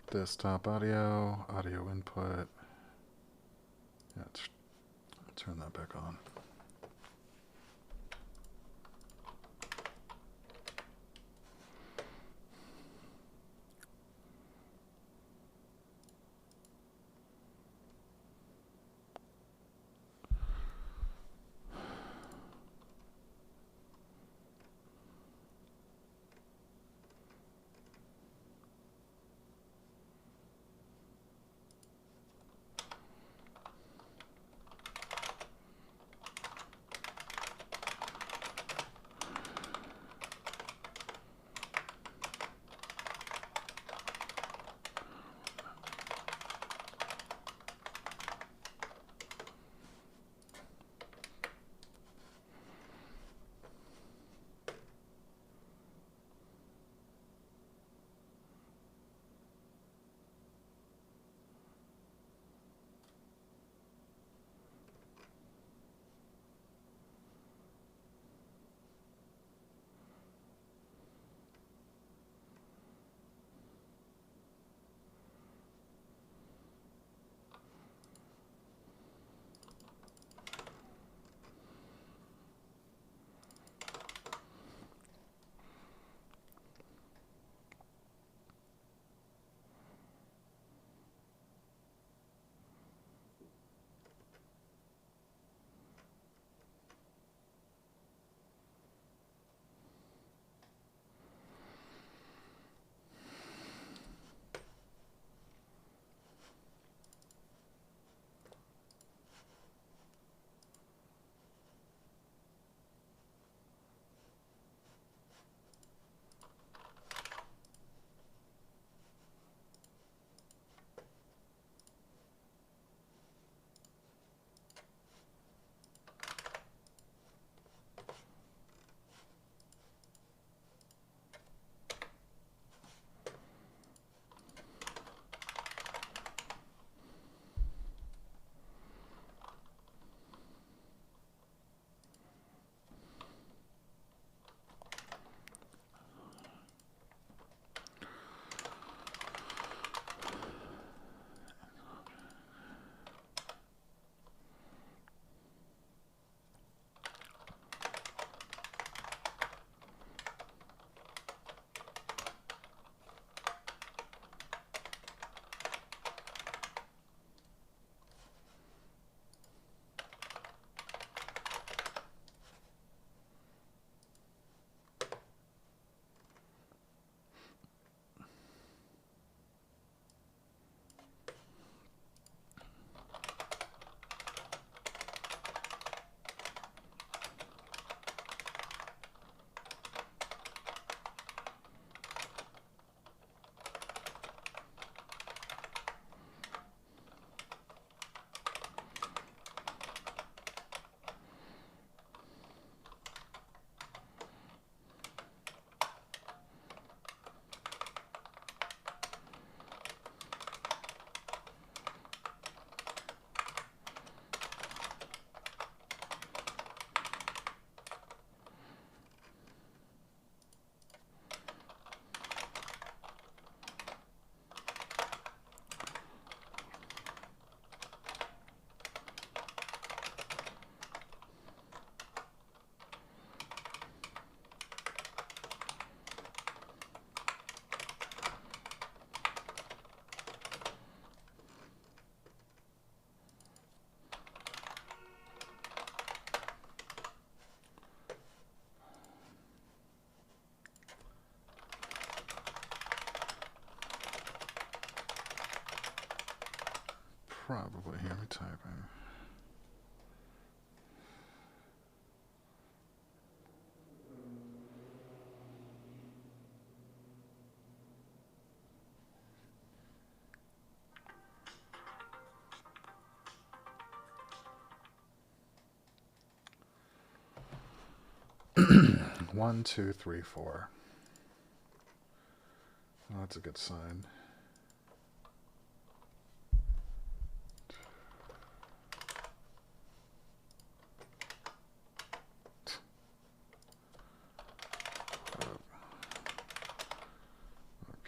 Desktop audio, audio input. Yeah, turn that back on. Probably hear me typing. One, two, three, four. Oh, that's a good sign.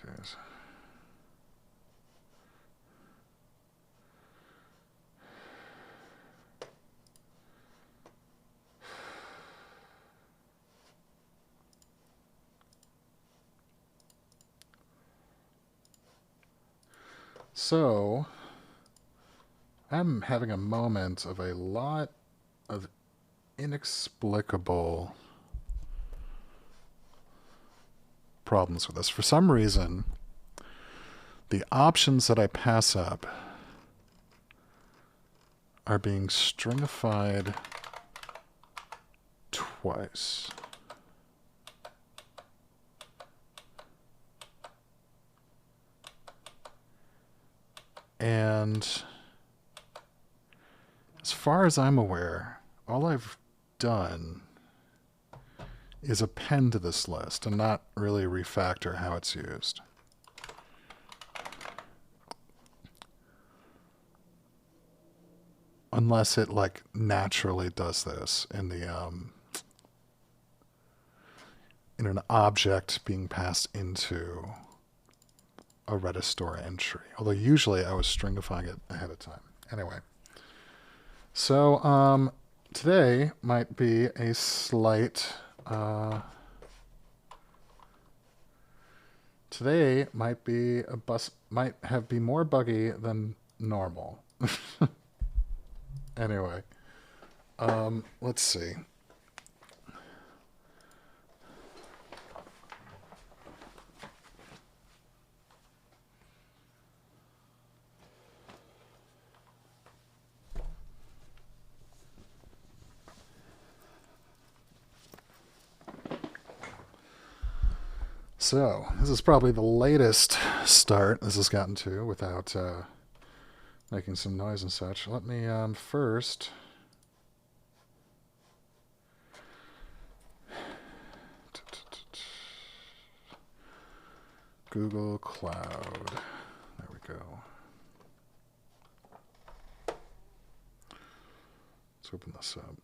Okay. So, I'm having a moment of a lot of inexplicable problems with this. For some reason, the options that I pass up are being stringified twice. And as far as I'm aware, all I've done is append to this list and not really refactor how it's used. Unless it like naturally does this in the in an object being passed into a Redis store entry. Although usually I was stringifying it ahead of time. Anyway. So today might be a slight today might be be more buggy than normal. Anyway, let's see. So, this is probably the latest start this has gotten to without making some noise and such. Let me first Google Cloud. There we go. Let's open this up.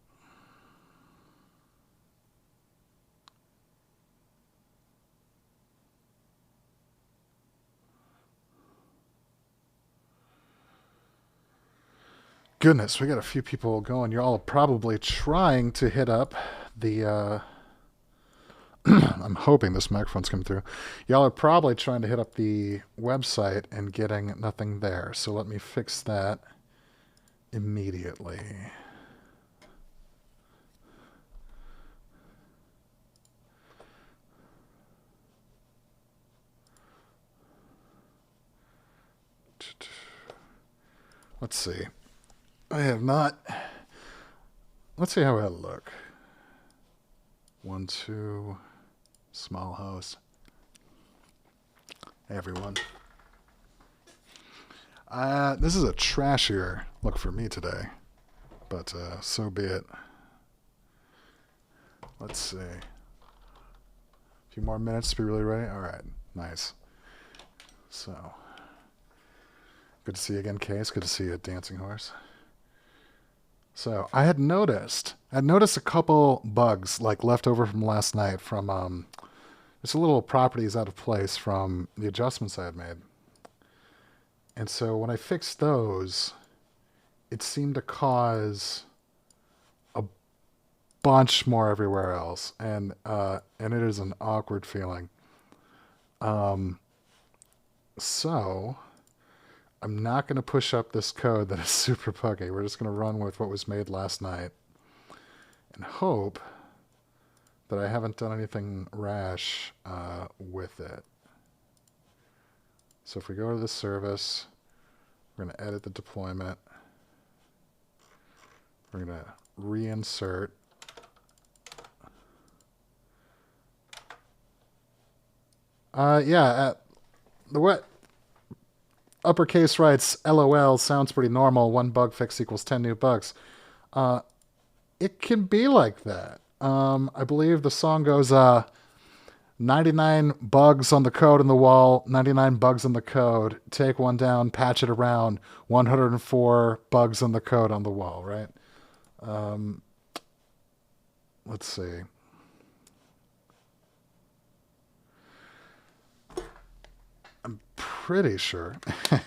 Goodness, we got a few people going. You're all probably trying to hit up the I'm hoping this microphone's coming through. Y'all are probably trying to hit up the website and getting nothing there. So let me fix that immediately. Let's see. I have not. Let's see how I look. 1, 2, small house. Hey everyone. This is a trashier look for me today, but so be it. Let's see. A few more minutes to be really ready. All right, nice. So, good to see you again, Case. Good to see you, Dancing Horse. So I had noticed a couple bugs like left over from last night from just a little properties out of place from the adjustments I had made. And so when I fixed those, it seemed to cause a bunch more everywhere else, and it is an awkward feeling. So I'm not going to push up this code that is super buggy. We're just going to run with what was made last night and hope that I haven't done anything rash with it. So if we go to the service, we're going to edit the deployment. We're going to reinsert. The what? Uppercase writes, LOL, sounds pretty normal. 1 bug fix equals 10 new bugs. It can be like that. I believe the song goes, 99 bugs on the code in the wall, 99 bugs on the code. Take one down, patch it around. 104 bugs on the code on the wall, right? Let's see. I'm pretty sure. I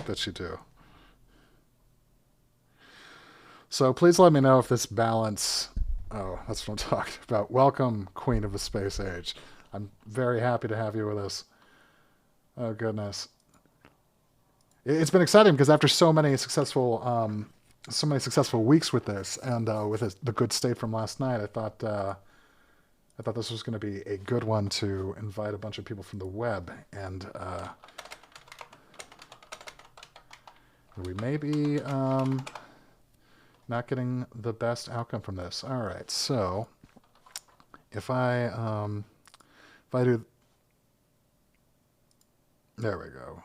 bet you do. So please let me know if this balance... Oh, that's what I'm talking about. Welcome, Queen of the Space Age. I'm very happy to have you with us. Oh, goodness. it's been exciting because after so many successful weeks with this, and with the good state from last night, I thought this was going to be a good one to invite a bunch of people from the web, and we may be not getting the best outcome from this. All right, so if I do, there we go.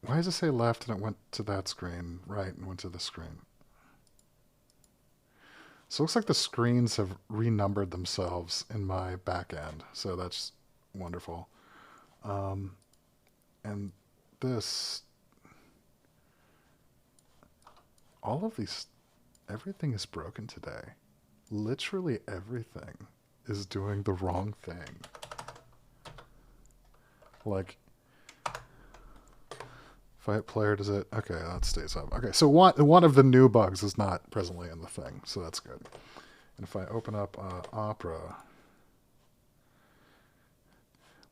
Why does it say left and it went to that screen, right, and went to the screen? So it looks like the screens have renumbered themselves in my back end, so that's wonderful. And this, all of these, everything is broken today. Literally everything is doing the wrong thing. Like, if I hit player, does it? Okay, that stays up. Okay, so one of the new bugs is not presently in the thing, so that's good. And if I open up Opera,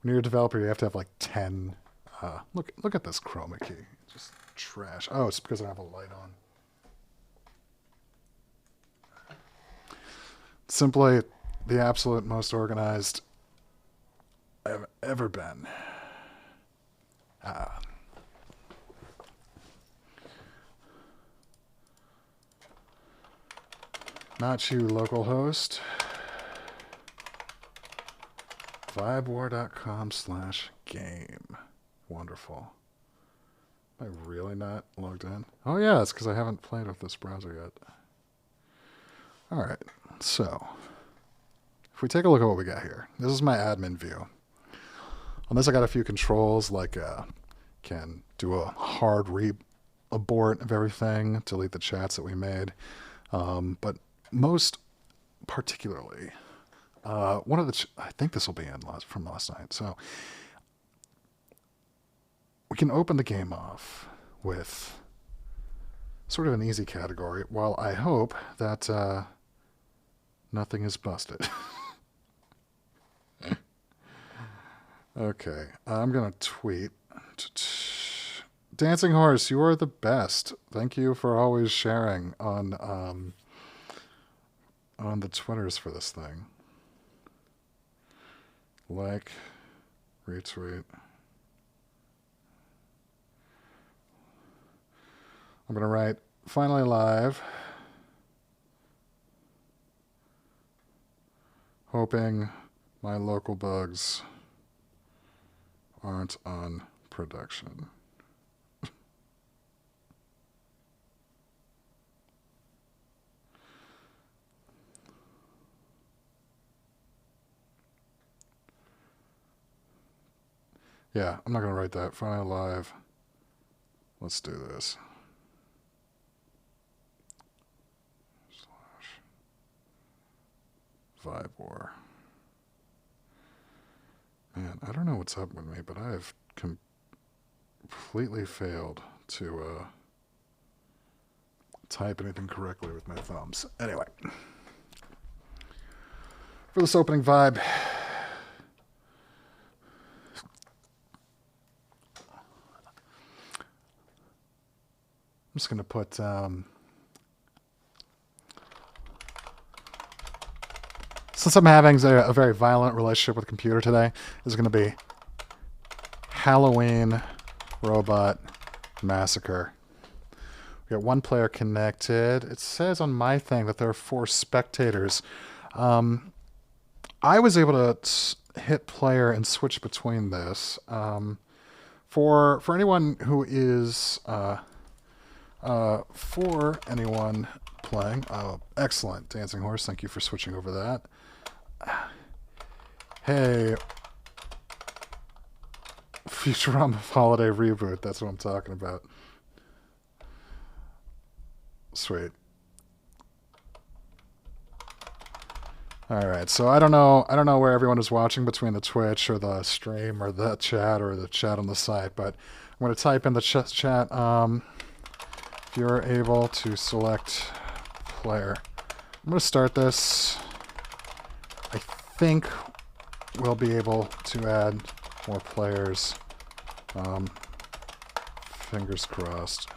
when you're a developer, you have to have like 10. Look at this chroma key, just trash. Oh, it's because I have a light on. Simply the absolute most organized I've ever been. Not you, localhost. Vibewar.com/game. Wonderful. Am I really not logged in? Oh yeah, it's because I haven't played with this browser yet. Alright, so if we take a look at what we got here. This is my admin view. On this I got a few controls, like can do a hard abort of everything, delete the chats that we made. But most particularly, one of the I think this will be in from last night. So we can open the game off with sort of an easy category, while I hope that nothing is busted. Okay, I'm gonna tweet. Dancing Horse, you are the best. Thank you for always sharing on the Twitters for this thing. Like, retweet. I'm gonna write finally live, hoping my local bugs aren't on production. Yeah, I'm not going to write that. Finally live. Let's do this. /Vibewar. Man, I don't know what's up with me, but I have completely failed to type anything correctly with my thumbs. Anyway, for this opening vibe, I'm just going to put since I'm having a very violent relationship with the computer today, is going to be Halloween Robot Massacre. We got one player connected. It says on my thing that there are 4 spectators. I was able to hit player and switch between this. For anyone who is for anyone playing, excellent, Dancing Horse. Thank you for switching over that. Hey, Futurama Holiday Reboot. That's what I'm talking about. Sweet. All right, so I don't know where everyone is watching between the Twitch or the stream or the chat on the site, but I'm going to type in the chat. If you're able to select player, I'm going to start this. I think we'll be able to add more players Fingers crossed.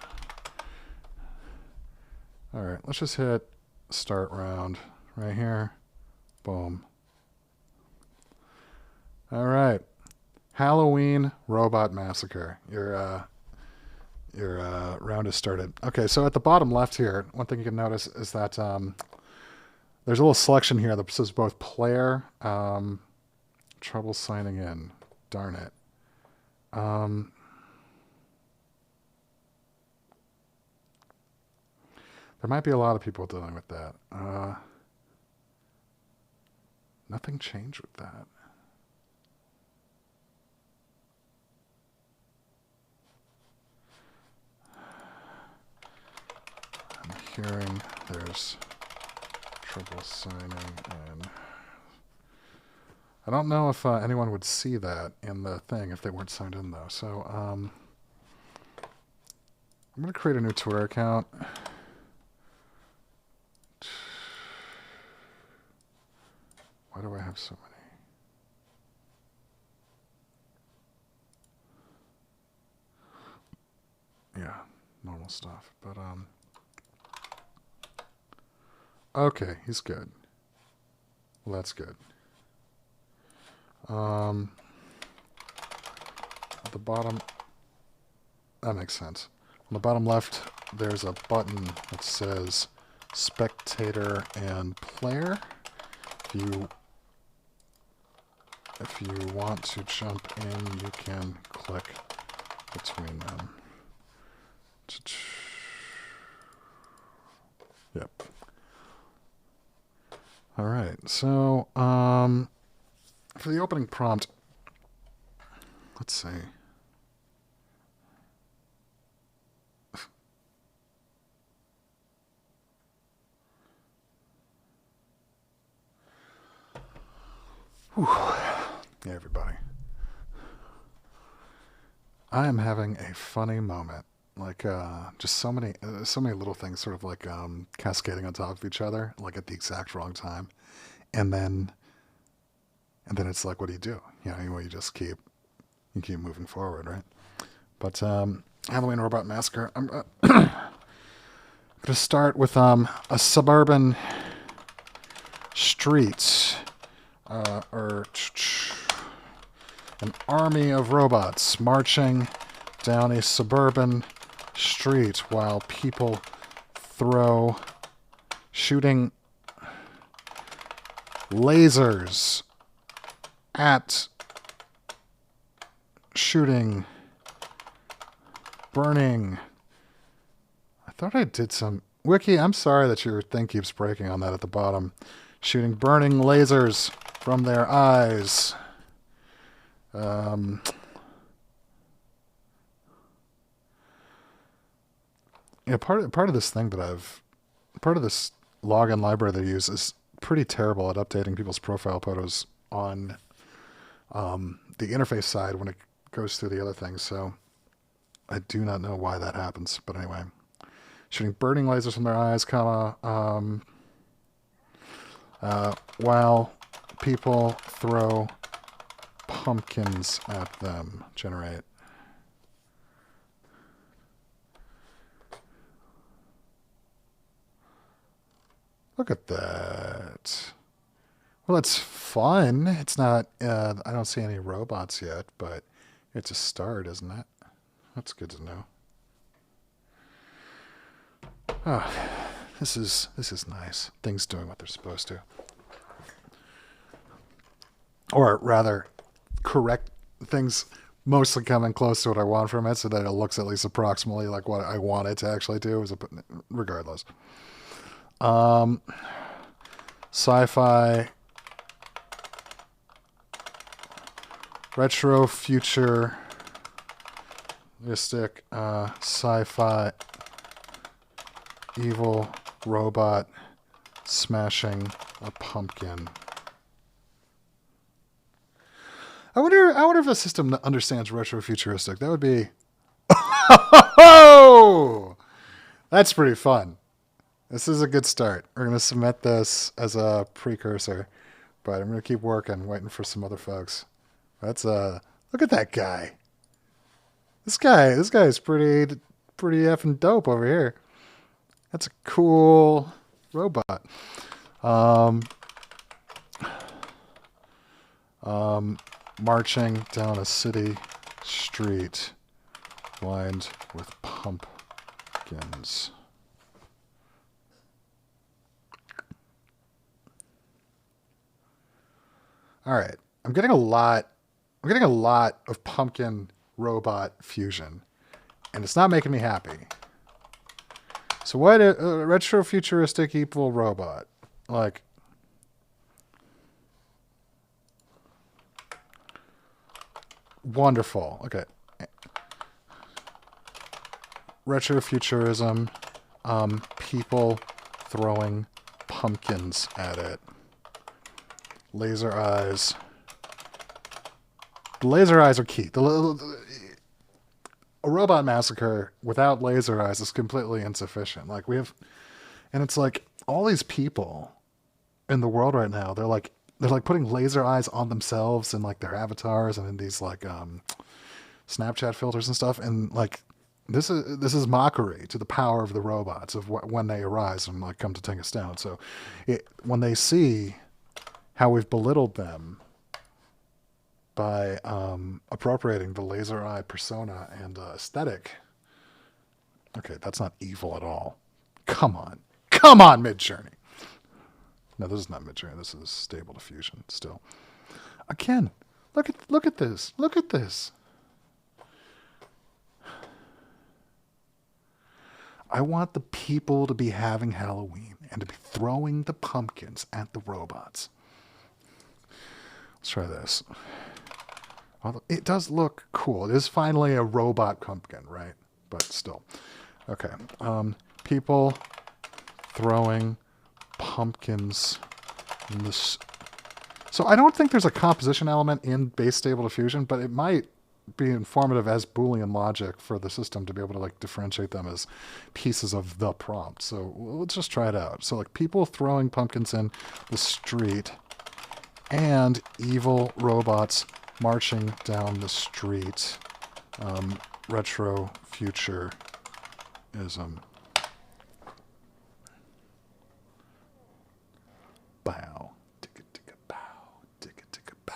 Alright, let's just hit start round right here. Boom. Alright. Halloween Robot Massacre. Your round has started. Okay, so at the bottom left here, one thing you can notice is that there's a little selection here that says both player, trouble signing in. Darn it. There might be a lot of people dealing with that. Nothing changed with that. I'm hearing there's trouble signing in. I don't know if anyone would see that in the thing if they weren't signed in, though. So I'm going to create a new Twitter account. Why do I have so many? Yeah, normal stuff. But, okay, he's good. Well, that's good. At the bottom, that makes sense. On the bottom left, there's a button that says spectator and player. If you want to jump in, you can click between them. Yep. All right. So, for the opening prompt, let's see. Whew. Hey, everybody. I am having a funny moment. Like, just so many little things sort of like cascading on top of each other, like at the exact wrong time. And then it's like, what do? You know, you just keep moving forward, right? But Halloween Robot Massacre. I'm going to start with a suburban street, or an army of robots marching down a suburban street while people shooting lasers at burning. I thought I did some... Wiki, I'm sorry that your thing keeps breaking on that at the bottom. Shooting burning lasers from their eyes. Yeah, part of this thing part of this login library they use is pretty terrible at updating people's profile photos on the interface side when it goes through the other things. So I do not know why that happens, but anyway, shooting burning lasers from their eyes, while people throw pumpkins at them. Generate. Look at that. Well, it's fun. It's not, I don't see any robots yet, but it's a start, isn't it? That's good to know. Oh, this is nice. Things doing what they're supposed to. Or rather, correct things mostly coming close to what I want from it so that it looks at least approximately like what I want it to actually do, regardless. Sci-fi, retro, futuristic, sci-fi, evil robot smashing a pumpkin. I wonder if the system understands retro-futuristic. That would be... Oh! That's pretty fun. This is a good start. We're going to submit this as a precursor, but I'm going to keep working, waiting for some other folks. Look at that guy. This guy is pretty effing dope over here. That's a cool robot. Um, Marching down a city street lined with pumpkins. All right, I'm getting a lot. I'm getting a lot of pumpkin robot fusion, and it's not making me happy. So what a retro futuristic evil robot like wonderful. Okay. Retrofuturism, people throwing pumpkins at it. Laser eyes. The laser eyes are key. A robot massacre without laser eyes is completely insufficient. Like we have, and it's like all these people in the world right now. They're like putting laser eyes on themselves and like their avatars and in these like Snapchat filters and stuff. And like this is mockery to the power of the robots of when they arise and like come to take us down. So when they see how we've belittled them by appropriating the laser eye persona and aesthetic. Okay, that's not evil at all. Come on. Come on, Midjourney. No, this is not Midjourney. This is Stable Diffusion still. Again, look at this. Look at this. I want the people to be having Halloween and to be throwing the pumpkins at the robots. Let's try this. It does look cool. It is finally a robot pumpkin, right? But still. Okay. People throwing pumpkins in this. So I don't think there's a composition element in base Stable Diffusion, but it might be informative as Boolean logic for the system to be able to like differentiate them as pieces of the prompt. So let's just try it out. So like people throwing pumpkins in the street and evil robots marching down the street. Retro futurism. Bow. Ticka ticka bow. Ticka ticka bow.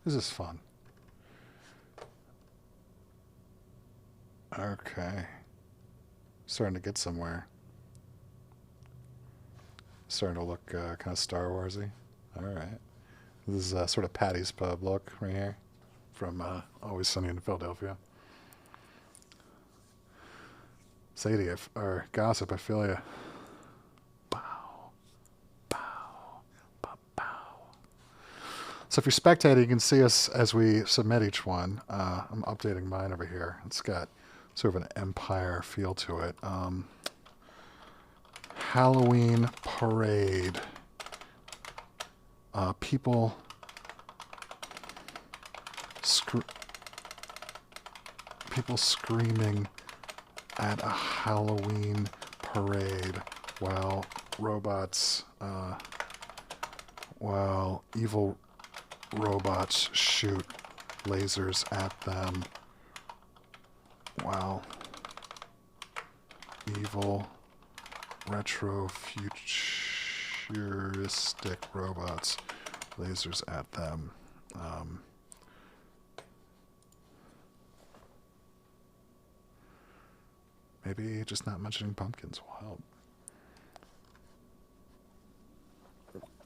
This is fun. Okay. Starting to get somewhere. Starting to look kind of Star Warsy. All right. This is sort of Patty's Pub look right here from Always Sunny in Philadelphia. Sadie, or Gossip, I feel you. Bow, bow, bow, bow. So if you're spectating, you can see us as we submit each one. I'm updating mine over here. It's got sort of an empire feel to it. Halloween parade. People screaming at a Halloween parade while evil robots shoot lasers at them while evil retro futuristic robots lasers at them. Maybe just not mentioning pumpkins will help.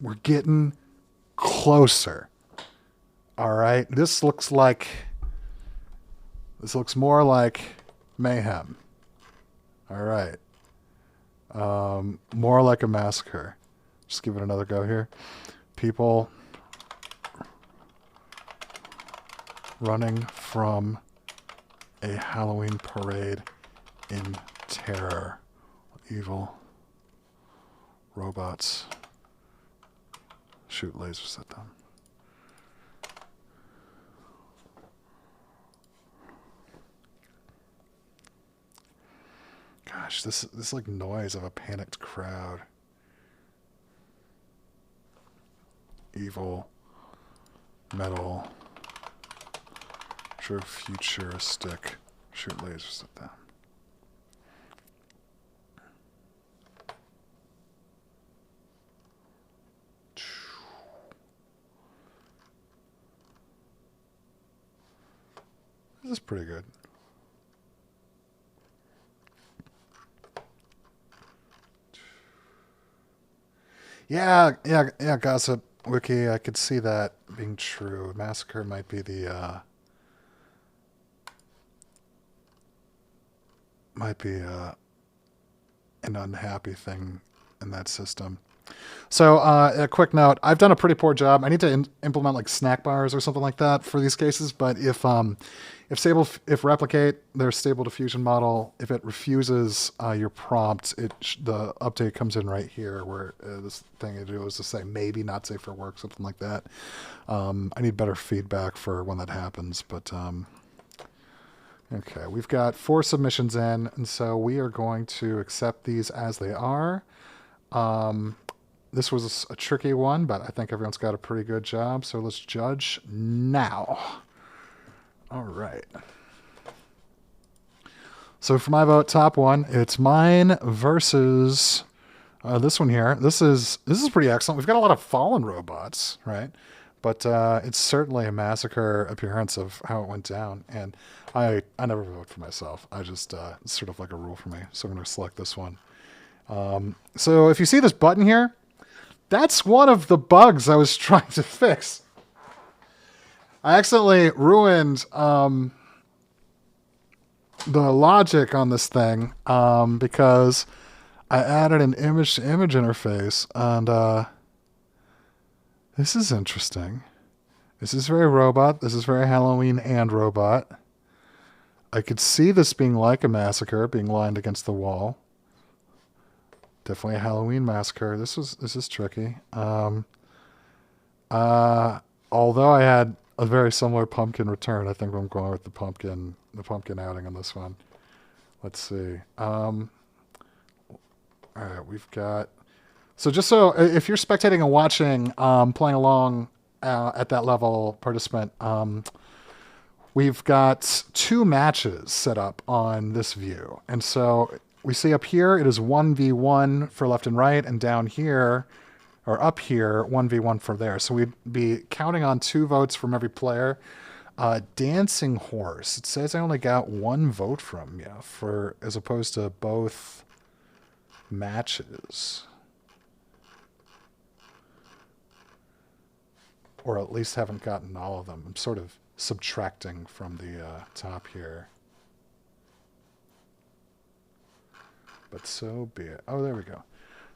We're getting closer. All right. This looks more like mayhem. All right. More like a massacre. Just give it another go here. People running from a Halloween parade in terror. Evil robots shoot lasers at them. Gosh, this like noise of a panicked crowd. evil, metal, true futuristic, shoot lasers at them. This is pretty good. Yeah, Gossip Wiki, I could see that being true. Massacre might be the, an unhappy thing in that system. So, a quick note: I've done a pretty poor job. I need to implement like snack bars or something like that for these cases. But if replicate their stable diffusion model, if it refuses your prompt, the update comes in right here where this thing I do is to say maybe not safe for work, something like that. I need better feedback for when that happens, but okay, we've got 4 submissions in, and so we are going to accept these as they are. This was a tricky one, but I think everyone's got a pretty good job, so let's judge now. All right. So for my vote, top one, it's mine versus this one here. This is pretty excellent. We've got a lot of fallen robots, right? But it's certainly a massacre appearance of how it went down. And I never vote for myself. I just it's sort of like a rule for me. So I'm going to select this one. So if you see this button here, that's one of the bugs I was trying to fix. I accidentally ruined the logic on this thing because I added an image-to-image interface, and this is interesting. This is very robot. This is very Halloween and robot. I could see this being like a massacre, being lined against the wall. Definitely a Halloween massacre. This is tricky. Although I had a very similar pumpkin return, I think I'm going with the pumpkin outing on this one. Let's see. All right, we've got. So just so if you're spectating and watching, playing along at that level, participant, we've got 2 matches set up on this view, and so. We see up here, it is 1v1 for left and right, and down here, or up here, 1v1 for there. So we'd be counting on 2 votes from every player. Dancing Horse, it says I only got 1 vote from you, as opposed to both matches. Or at least haven't gotten all of them. I'm sort of subtracting from the top here. But so be it. Oh, there we go.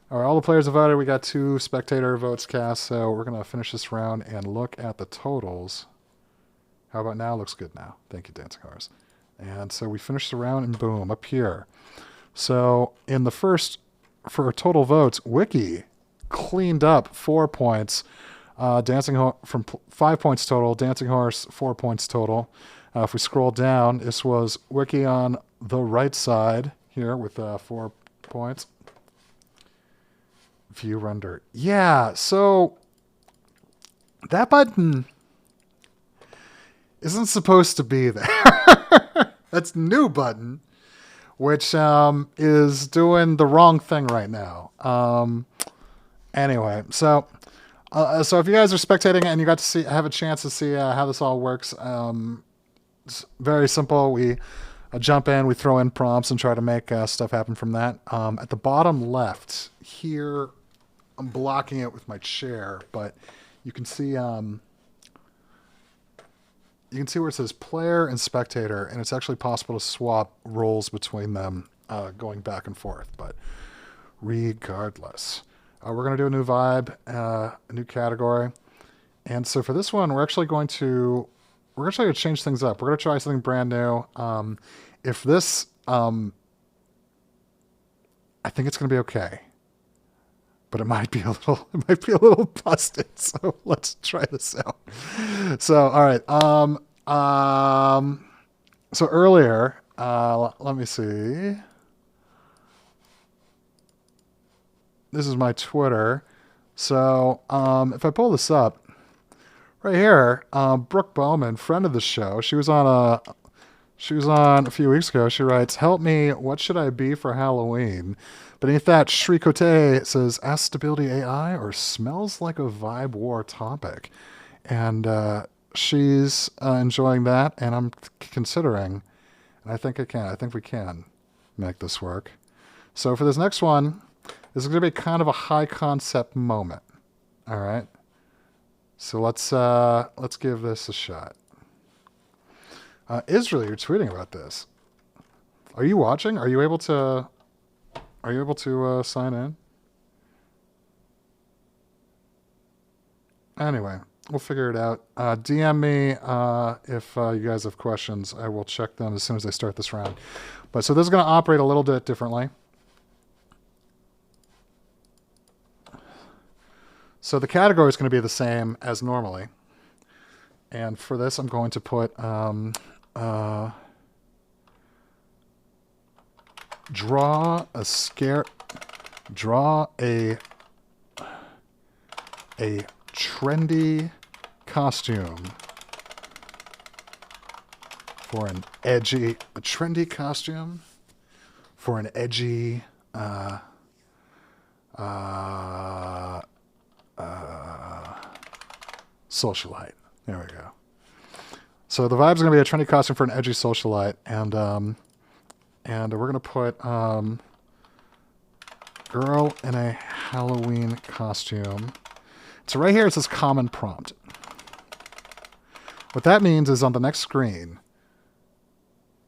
All right, all the players have voted. We got 2 spectator votes cast, so we're going to finish this round and look at the totals. How about now? Looks good now. Thank you, Dancing Horse. And so we finished the round, and boom, up here. So in the first, for total votes, Wiki cleaned up 4 points. From 5 points total. Dancing Horse, 4 points total. If we scroll down, this was Wiki on the right side here with 4 points. View render. Yeah, so that button isn't supposed to be there. That's new button, which is doing the wrong thing right now. Anyway, so if you guys are spectating and you got to have a chance to see how this all works, it's very simple. We jump in, we throw in prompts and try to make stuff happen from that. At the bottom left here, I'm blocking it with my chair, but you can see where it says player and spectator, and it's actually possible to swap roles between them, going back and forth. But regardless, we're going to do a new vibe, a new category, and so for this one, we're actually going to change things up. We're going to try something brand new. If this, I think it's going to be okay, but it might be a little busted. So let's try this out. So, all right. So earlier, let me see. This is my Twitter. So if I pull this up right here, Brooke Bowman, friend of the show, she was on a few weeks ago. She writes, "Help me. What should I be for Halloween?" Beneath that, Shrikote says, "Ask Stability AI or smells like a Vibe War topic," and she's enjoying that, and I'm considering, and I think I can. I think we can make this work. So for this next one, this is going to be kind of a high concept moment. All right. So let's give this a shot. Israel, you're tweeting about this. Are you watching? Are you able to? Are you able to sign in? Anyway, we'll figure it out. DM me if you guys have questions. I will check them as soon as I start this round. But so this is going to operate a little bit differently. So the category is going to be the same as normally. And for this, I'm going to put draw a trendy costume for an edgy socialite. There we go. So the vibe's going to be a trendy costume for an edgy socialite, and we're going to put girl in a Halloween costume. So right here it says common prompt. What that means is on the next screen.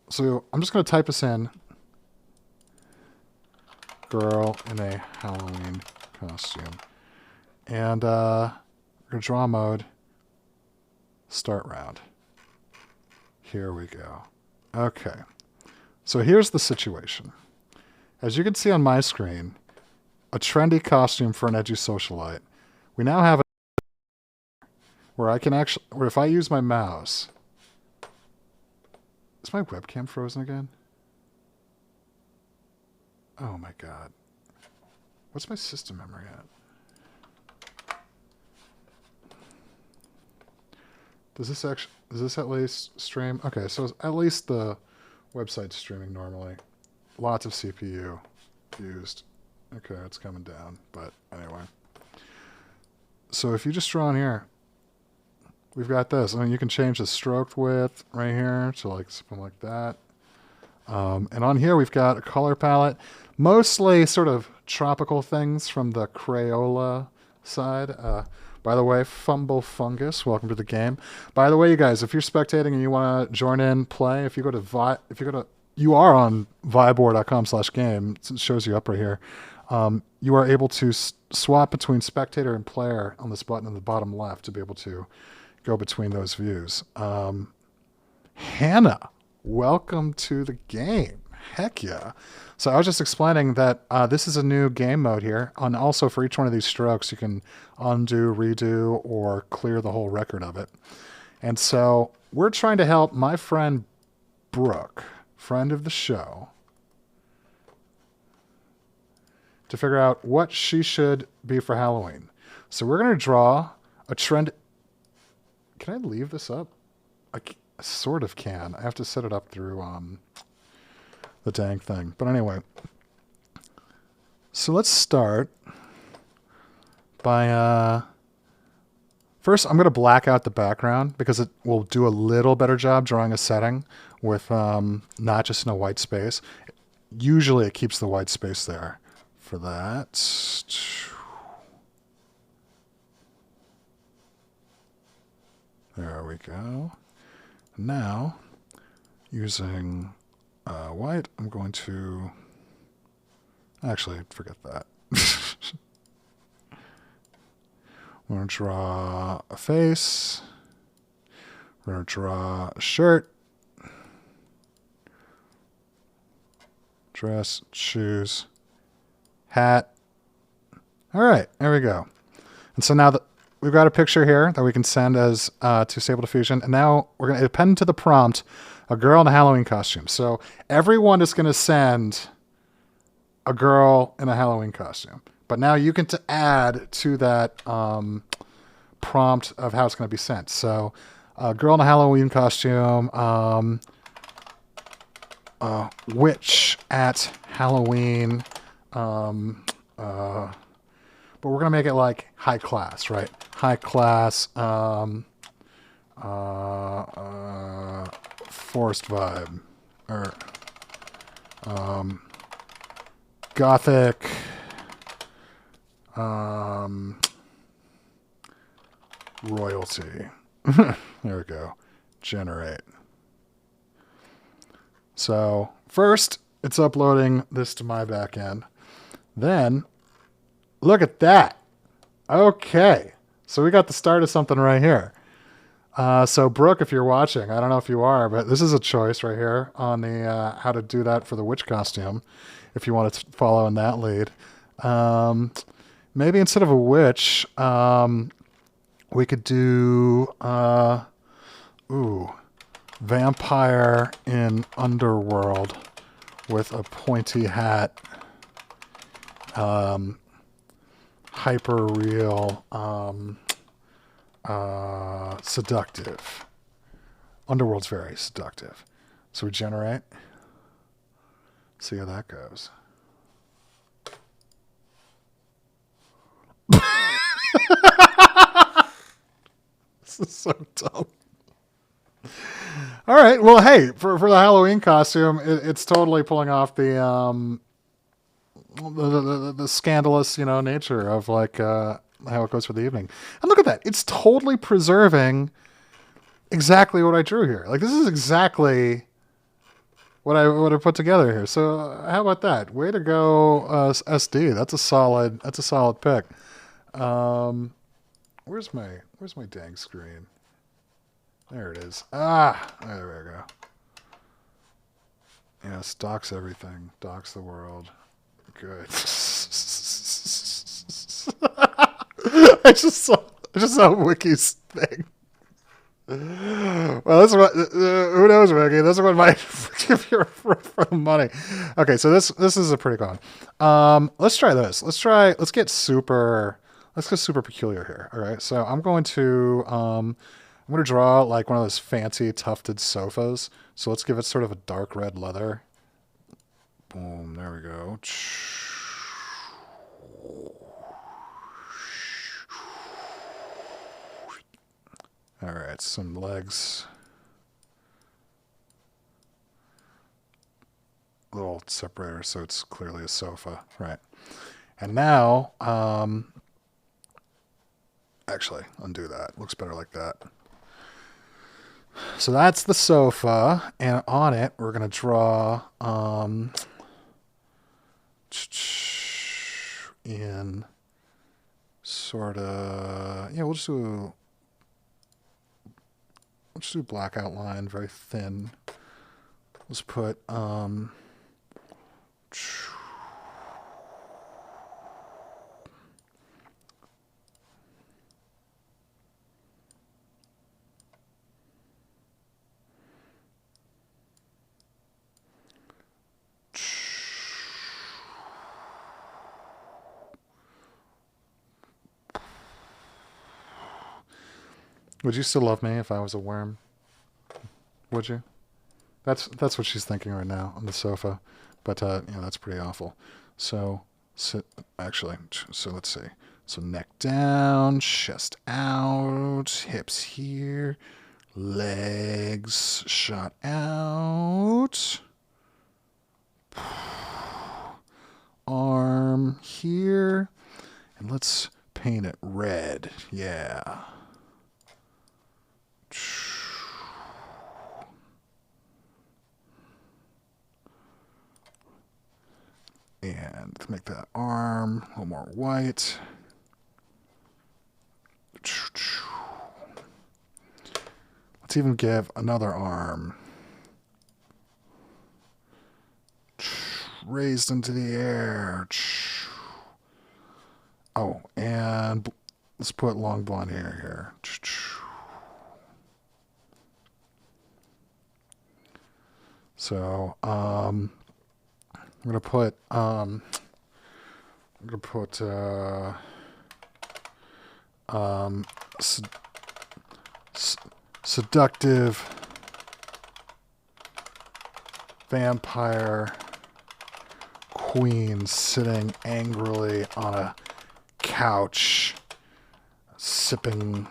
So I'm just going to type this in. Girl in a Halloween costume. And we're going to draw mode. Start round. Here we go. Okay. So here's the situation. As you can see on my screen, a trendy costume for an edgy socialite. We now have a where I can actually, where if I use my mouse, is my webcam frozen again? Oh my god. What's my system memory at? Does this at least stream? Okay, so at least the website's streaming normally. Lots of CPU used. Okay, it's coming down, but anyway. So if you just draw in here, we've got this. I mean, you can change the stroke width right here to like something like that. And on here, we've got a color palette, mostly sort of tropical things from the Crayola side. By the way, Fumble Fungus, welcome to the game. By the way, you guys, if you're spectating and you want to join in, play, if you go to you are on vibewar.com/game. It shows you up right here. You are able to swap between spectator and player on this button in the bottom left to be able to go between those views. Hannah, welcome to the game. Heck yeah. So I was just explaining that this is a new game mode here. And also for each one of these strokes, you can undo, redo, or clear the whole record of it. And so we're trying to help my friend Brooke, friend of the show, to figure out what she should be for Halloween. So we're going to draw a trend. Can I leave this up? I sort of can. I have to set it up through the dang thing. But anyway, so let's start by first I'm going to black out the background because it will do a little better job drawing a setting with not just in a white space. Usually it keeps the white space there. For that, there we go. Now, using white, I'm going to actually forget that. We're going to draw a face. We're going to draw a shirt, dress, shoes, hat. All right, there we go. And so now that we've got a picture here that we can send as to Stable Diffusion, and now we're going to append to the prompt a girl in a Halloween costume. So everyone is going to send a girl in a Halloween costume. But now you can add to that prompt of how it's going to be sent. So, girl in a Halloween costume, witch at Halloween, but we're going to make it like high class, right? High class, forest vibe, or gothic, royalty. There we go. Generate. So first, it's uploading this to my back end. Then, look at that. Okay. So we got the start of something right here. So Brooke, if you're watching, I don't know if you are, but this is a choice right here on the how to do that for the witch costume, if you want to follow in that lead. Maybe instead of a witch, we could do vampire in underworld with a pointy hat, hyper real, seductive. Underworld's very seductive. So we generate. See how that goes. This is so dumb. All right. Well, hey, for the Halloween costume, it's totally pulling off the scandalous, nature of like how it goes for the evening. And look at that. It's totally preserving exactly what I drew here. Like, this is exactly what I put together here. So how about that? Way to go, SD. That's a solid pick. Where's my dang screen? There it is. There we go. Yes, docs everything. Docs the world. Good. I just saw Wiki's thing. Well, this is what, who knows, Wiki? This is what might give you for the money. Okay, so this is a pretty cool one. Let's try this. Let's get super peculiar here. All right, so I'm going to draw like one of those fancy tufted sofas. So let's give it sort of a dark red leather. Boom, there we go. All right, some legs. A little separator so it's clearly a sofa. Right. And now, actually, undo that. Looks better like that. So that's the sofa, and on it we're going to draw in sort of, we'll just do black outline, very thin. Let's put would you still love me if I was a worm? Would you? That's what she's thinking right now on the sofa, but that's pretty awful. So let's see. So neck down, chest out, hips here, legs shot out, arm here, and let's paint it red. Yeah. And to make that arm a little more white. Let's even give another arm. Raised into the air. Oh, and let's put long blonde hair here. So, I'm going to put I'm going to put um, seductive vampire queen sitting angrily on a couch sipping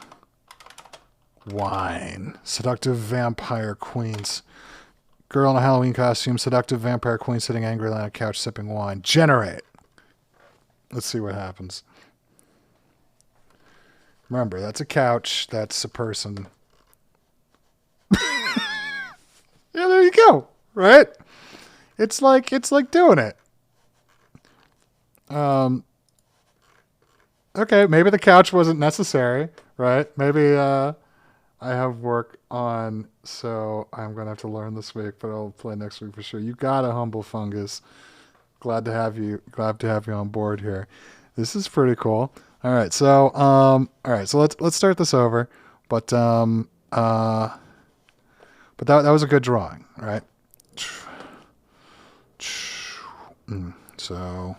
wine. Seductive vampire queens. Girl in a Halloween costume, seductive vampire queen sitting angrily on a couch sipping wine. Generate. Let's see what happens. Remember, that's a couch. That's a person. Yeah, there you go. Right? It's like doing it. Okay, maybe the couch wasn't necessary, right? Maybe I have work on, so I'm gonna have to learn this week, but I'll play next week for sure. You got a humble fungus. Glad to have you. Glad to have you on board here. This is pretty cool. All right, so let's start this over. But that was a good drawing, right? So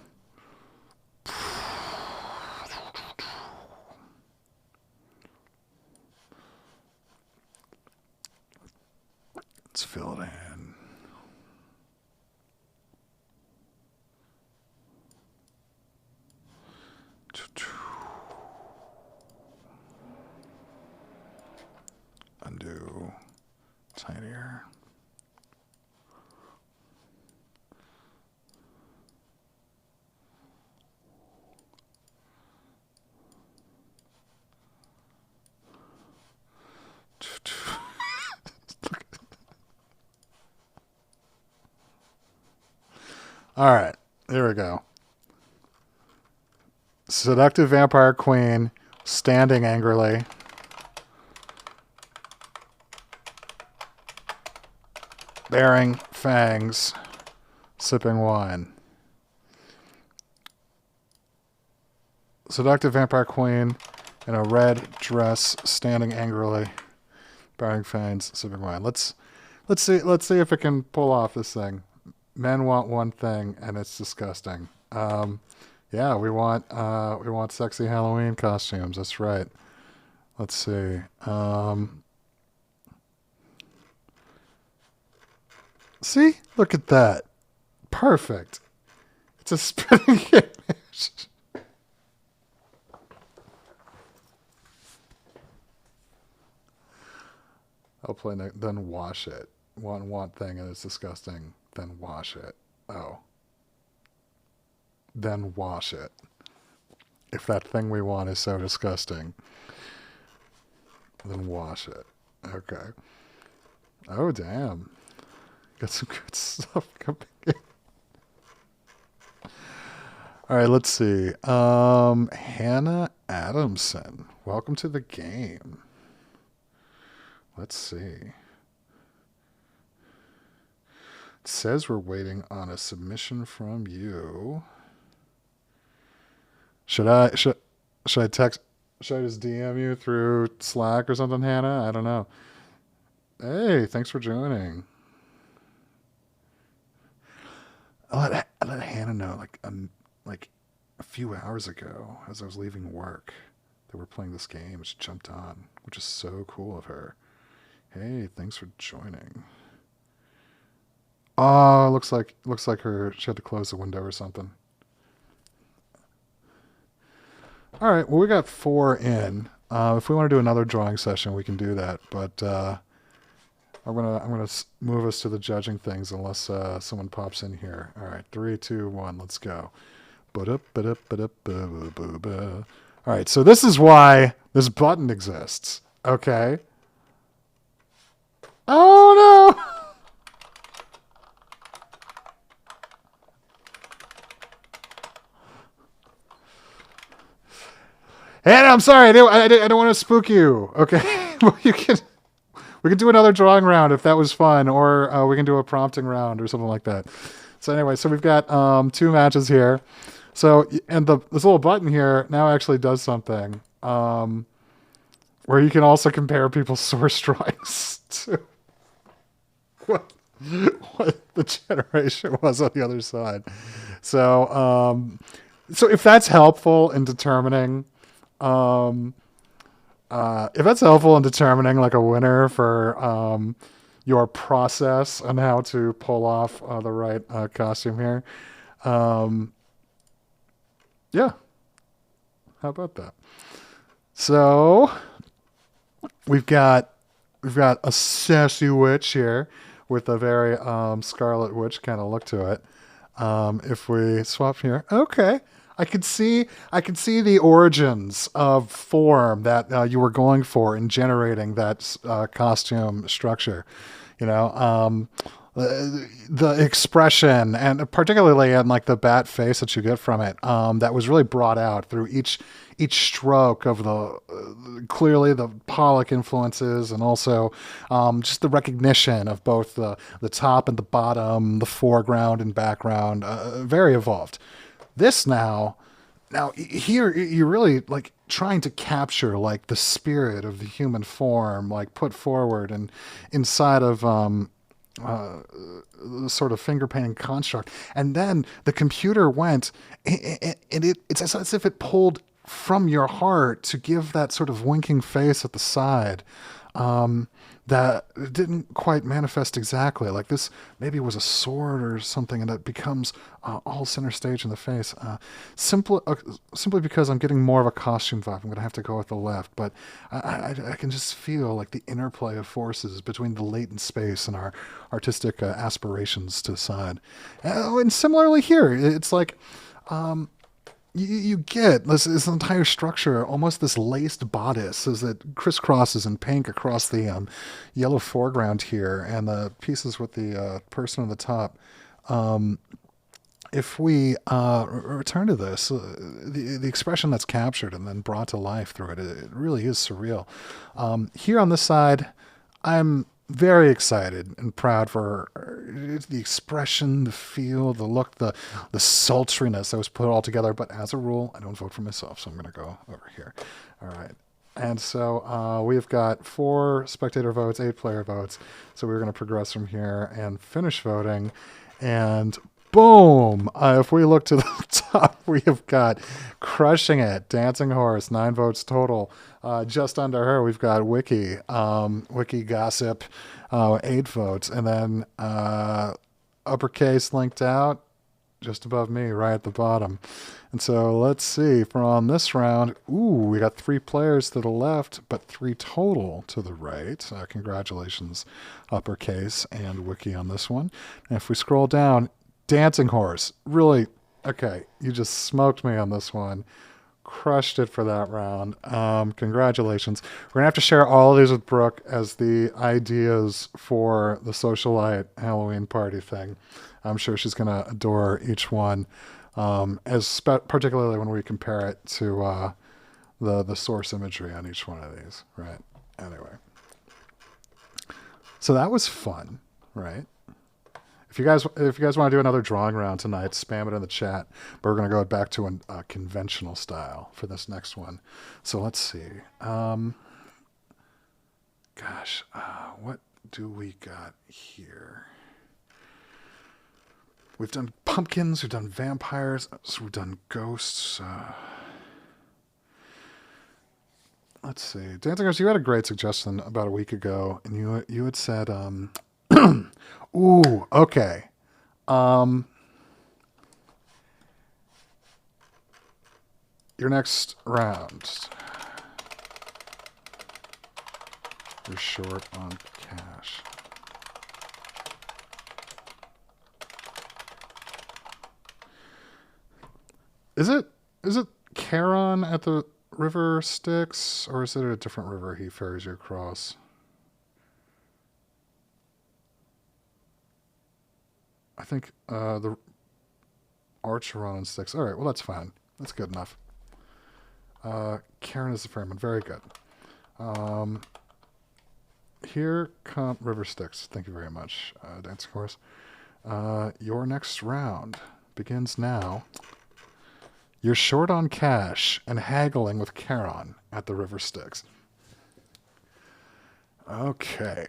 let's fill it in. Undo. Tinier. All right, here we go. Seductive vampire queen standing angrily. Baring fangs, sipping wine. Seductive vampire queen in a red dress standing angrily, baring fangs, sipping wine. Let's see if it can pull off this thing. Men want one thing, and it's disgusting. Yeah, we want sexy Halloween costumes. That's right. Let's see. See, look at that. Perfect. It's a spinning image. I'll play then wash it. Want thing, and it's disgusting. Then wash it. Oh. Then wash it. If that thing we want is so disgusting, then wash it. Okay. Oh, damn. Got some good stuff coming in. All right, let's see. Hannah Adamson. Welcome to the game. Let's see. It says we're waiting on a submission from you. Should I just DM you through Slack or something, Hannah? I don't know. Hey, thanks for joining. I let Hannah know like a few hours ago as I was leaving work that we're playing this game. She jumped on, which is so cool of her. Hey, thanks for joining. Oh, looks like she had to close the window or something. All right, well, we got 4 in. If we want to do another drawing session, we can do that. But I'm gonna move us to the judging things unless someone pops in here. All right, 3, 2, 1, let's go. All right, so this is why this button exists. Okay. Oh no! Hannah, I'm sorry. I don't want to spook you. Okay, well, we can do another drawing round if that was fun, or we can do a prompting round or something like that. So anyway, so we've got 2 matches here. So and this little button here now actually does something where you can also compare people's source drawings to what the generation was on the other side. So So if that's helpful in determining, um, if that's helpful in determining like a winner for your process on how to pull off the right costume here, um, yeah, how about that? So we've got a sassy witch here with a very Scarlet Witch kind of look to it. If we swap here, okay, I could see the origins of form that you were going for in generating that costume structure. You know, the expression and particularly in like the bat face that you get from it, that was really brought out through each stroke of the clearly the Pollock influences and also just the recognition of both the top and the bottom, the foreground and background, very evolved. This now here you're really like trying to capture like the spirit of the human form like put forward and inside of uh, the sort of finger painting construct. And then the computer went, and it's as if it pulled from your heart to give that sort of winking face at the side. Um, that didn't quite manifest exactly. Like this maybe was a sword or something, and it becomes all center stage in the face. Simply because I'm getting more of a costume vibe, I'm going to have to go with the left. But I can just feel like the interplay of forces between the latent space and our artistic aspirations to the side. And similarly here, it's like you get this entire structure, almost this laced bodice, as it crisscrosses in pink across the yellow foreground here, and the pieces with the person on the top. If we return to this, the expression that's captured and then brought to life through it, it really is surreal. Here on this side, I'm very excited and proud for the expression, the feel, the look, the sultriness that was put all together. But as a rule, I don't vote for myself, so I'm going to go over here. All right. And so we've got 4 spectator votes, 8 player votes. So we're going to progress from here and finish voting. And boom! If we look to the top, we have got crushing it, Dancing Horse, 9 votes total. Just under her, we've got Wiki Gossip, 8 votes, and then uppercase linked out just above me, right at the bottom. And so let's see, from this round, ooh, we got 3 players to the left, but 3 total to the right. Congratulations, uppercase and Wiki on this one. And if we scroll down, Dancing Horse, really, okay, you just smoked me on this one. Crushed it for that round. Congratulations. We're gonna have to share all of these with Brooke as the ideas for the socialite Halloween party thing. I'm sure she's gonna adore each one, particularly when we compare it to the source imagery on each one of these. Right. Anyway, so that was fun, right? If you guys want to do another drawing round tonight, spam it in the chat. But we're going to go back to a conventional style for this next one. So let's see. What do we got here? We've done pumpkins. We've done vampires. So we've done ghosts. Let's see. Dancing Girls, you had a great suggestion about a week ago, and you had said, ooh, okay. Your next round. You're short on cash. Is it Charon at the river Styx, or is it a different river he ferries you across? I think the Archeron and Styx. All right, well, that's fine. That's good enough. Karen is the ferryman. Very good. Here come River Styx. Thank you very much, Dancing Horse. Your next round begins now. You're short on cash and haggling with Charon at the River Styx. Okay.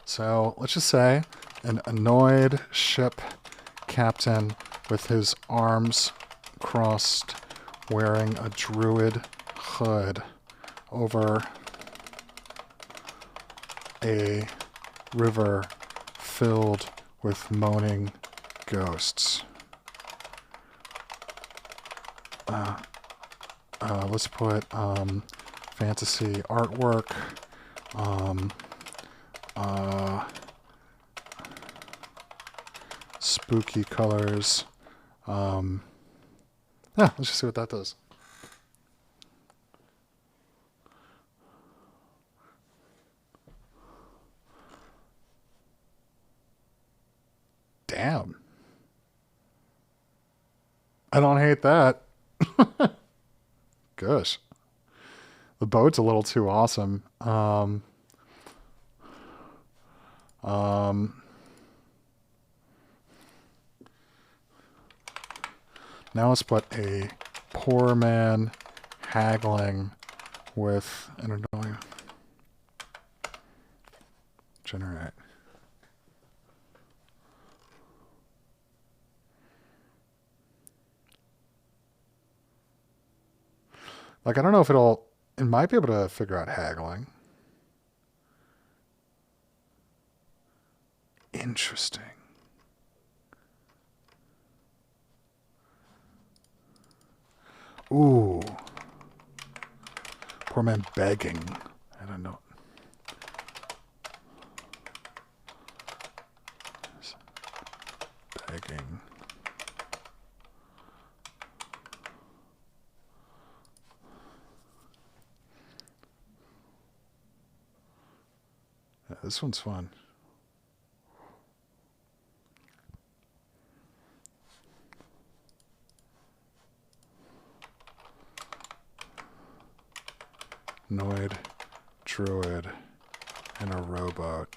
So let's just say an annoyed ship captain with his arms crossed, wearing a druid hood over a river filled with moaning ghosts. Let's put fantasy artwork, spooky colors. Let's just see what that does. Damn. I don't hate that. Gosh. The boat's a little too awesome. Now let's put a poor man haggling with an annoying generate. Like, I don't know if it might be able to figure out haggling. Interesting. Ooh. Poor man begging. I don't know. Begging. Yeah, this one's fun. Noid, druid, and a rowboat.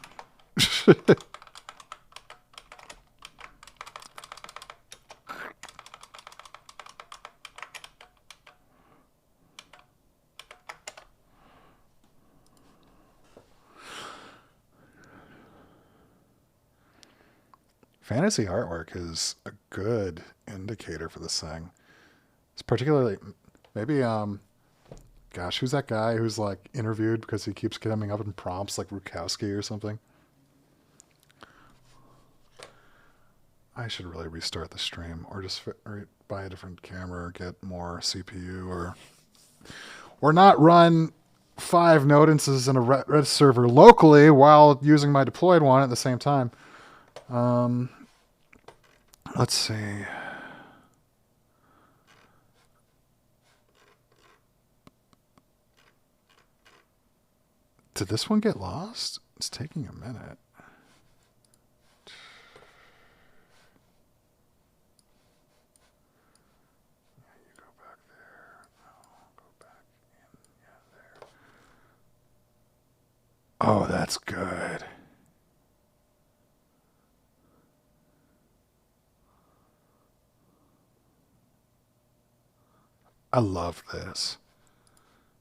Fantasy artwork is a good indicator for this thing. It's particularly, maybe, gosh, who's that guy who's like interviewed because he keeps coming up in prompts like Rukowski or something? I should really restart the stream or just buy a different camera or get more CPU or not run 5 node instances in a Red server locally while using my deployed one at the same time. Let's see. Did this one get lost? It's taking a minute. Yeah, you go back there. I'll go back in. Yeah, there. Oh, that's good. I love this.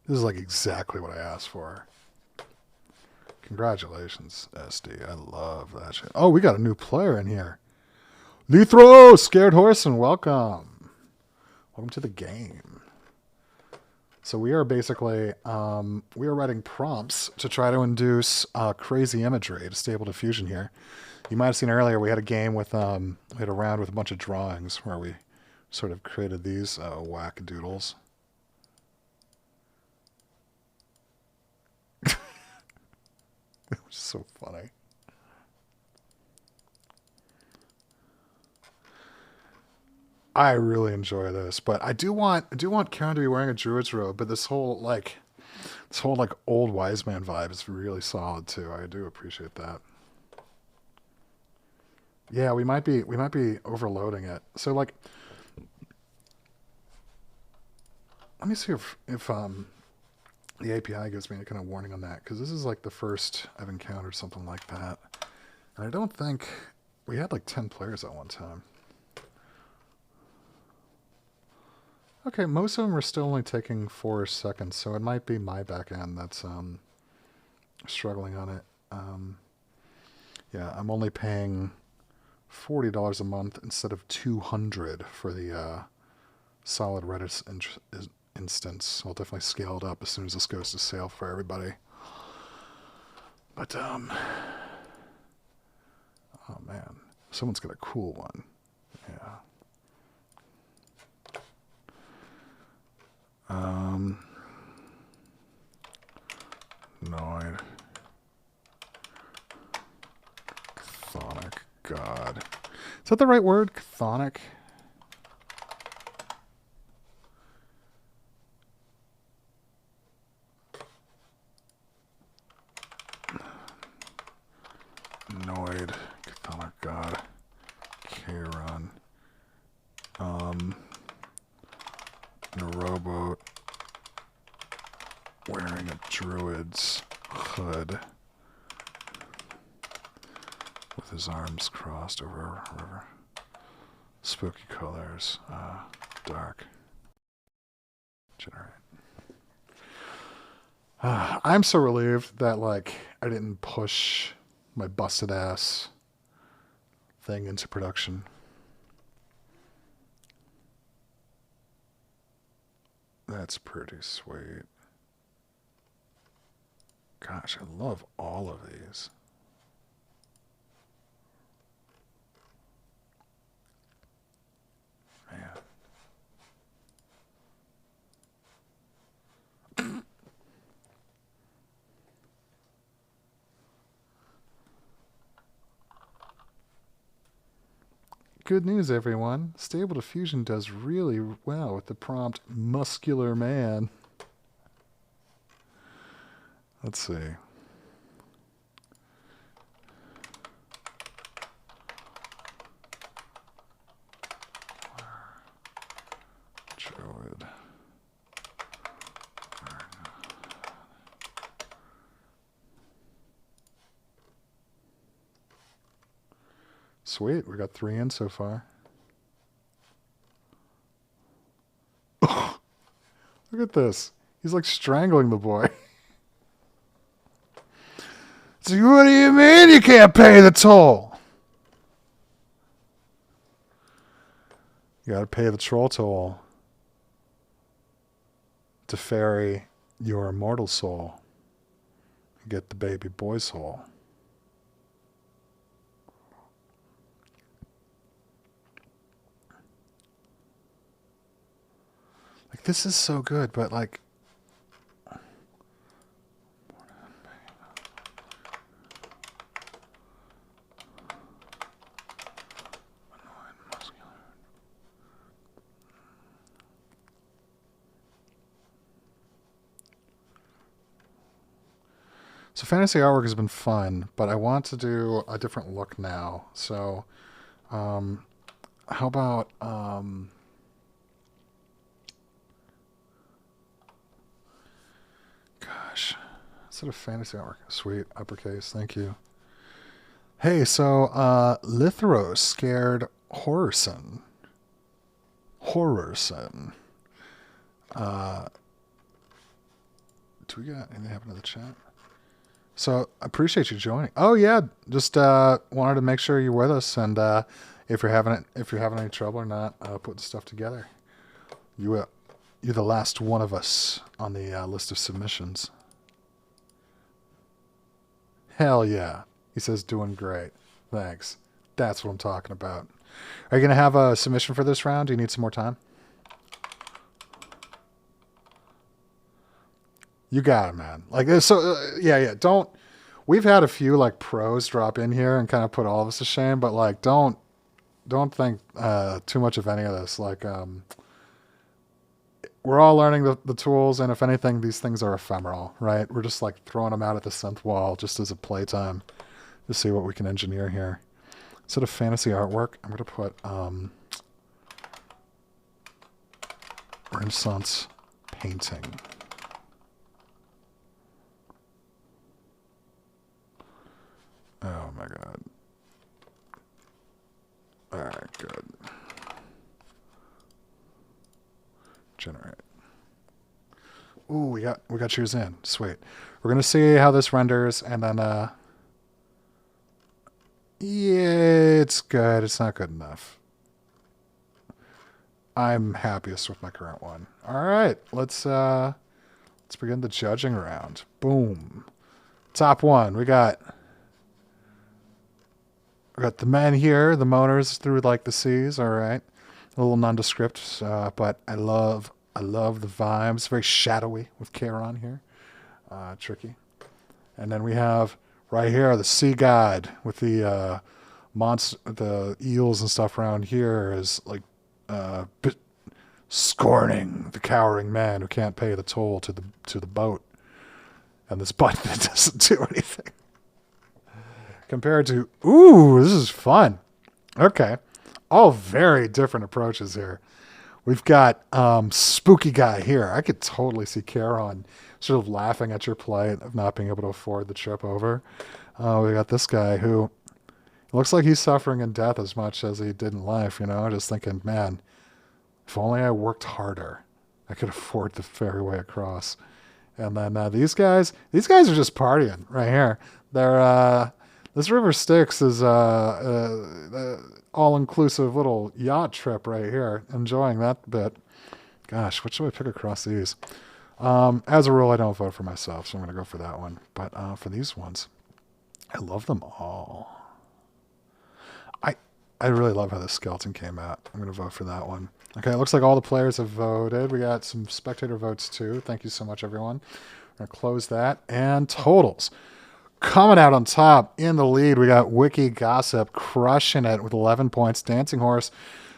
This is like exactly what I asked for. Congratulations, SD. I love that shit. Oh, we got a new player in here. Lethro, Scared Horse, and welcome. Welcome to the game. So we are basically, we are writing prompts to try to induce crazy imagery to Stable Diffusion here. You might have seen earlier we had a game with, we had a round with a bunch of drawings where we sort of created these whack-doodles. It was so funny. I really enjoy this, but I do want Karen to be wearing a druid's robe, but this whole old wise man vibe is really solid too. I do appreciate that. Yeah, we might be overloading it. So like, let me see if the API gives me any kind of warning on that, because this is like the first I've encountered something like that. And I don't think we had like 10 players at one time. Okay, most of them are still only taking 4 seconds, so it might be my back end that's struggling on it. Yeah, I'm only paying $40 a month instead of $200 for the solid Redis instance. I'll definitely scale it up as soon as this goes to sale for everybody. But oh man, someone's got a cool one. Yeah. Noid. Chthonic. God. Is that the right word? Chthonic? Noid. Chthonic. God. Kron. Neurobot. Wearing a druid's hood with his arms crossed over a river. Spooky colors, dark. Generate. I'm so relieved that like I didn't push my busted ass thing into production. That's pretty sweet. Gosh, I love all of these. Man. Good news, everyone. Stable Diffusion does really well with the prompt muscular man. Let's see. Druid. Sweet, we got 3 in so far. Look at this. He's like strangling the boy. So what do you mean you can't pay the toll? You gotta pay the troll toll to ferry your immortal soul and get the baby boy soul. Like, this is so good, but like, so fantasy artwork has been fun, but I want to do a different look now. So, how about, gosh, instead of fantasy artwork, sweet, uppercase, thank you. Hey, so, Lithros scared Horrorson. Do we got anything happen to the chat? So I appreciate you joining. Oh yeah, just wanted to make sure you're with us, and if you're having any trouble or not putting stuff together, you're the last one of us on the list of submissions. Hell yeah, he says doing great. Thanks. That's what I'm talking about. Are you gonna have a submission for this round? Do you need some more time? You got it, man. Like, so, yeah. Don't. We've had a few like pros drop in here and kind of put all of us to shame, but like, don't think too much of any of this. Like, we're all learning the tools, and if anything, these things are ephemeral, right? We're just like throwing them out at the synth wall just as a playtime to see what we can engineer here. Instead of fantasy artwork, I'm gonna put Renaissance painting. Oh my god. Alright, good. Generate. Ooh, we got yours in. Sweet. We're gonna see how this renders, and then Yeah, it's good. It's not good enough. I'm happiest with my current one. All right, let's begin the judging round. Boom. Top one. We got the men here, the moaners through like the seas. All right, a little nondescript, but I love the vibes. Very shadowy with Charon here. Tricky. And then we have right here the sea god with the monster, the eels and stuff around here is like scorning the cowering man who can't pay the toll to the boat. And this button that doesn't do anything compared to ooh, this is fun. Okay, all very different approaches here. We've got spooky guy here. I could totally see Charon sort of laughing at your plight of not being able to afford the trip over. We got this guy who looks like he's suffering in death as much as he did in life. You know, just thinking, man, if only I worked harder, I could afford the ferry way across. And then these guys are just partying right here. They're this River Styx is all-inclusive little yacht trip right here. Enjoying that bit. Gosh, what should I pick across these? As a rule, I don't vote for myself, so I'm going to go for that one. But for these ones, I love them all. I I really love how the skeleton came out. I'm going to vote for that one. Okay, it looks like all the players have voted. We got some spectator votes too. Thank you so much, everyone. We're going to close that. And totals. Coming out on top in the lead, we got Wiki Gossip crushing it with 11 points. Dancing Horse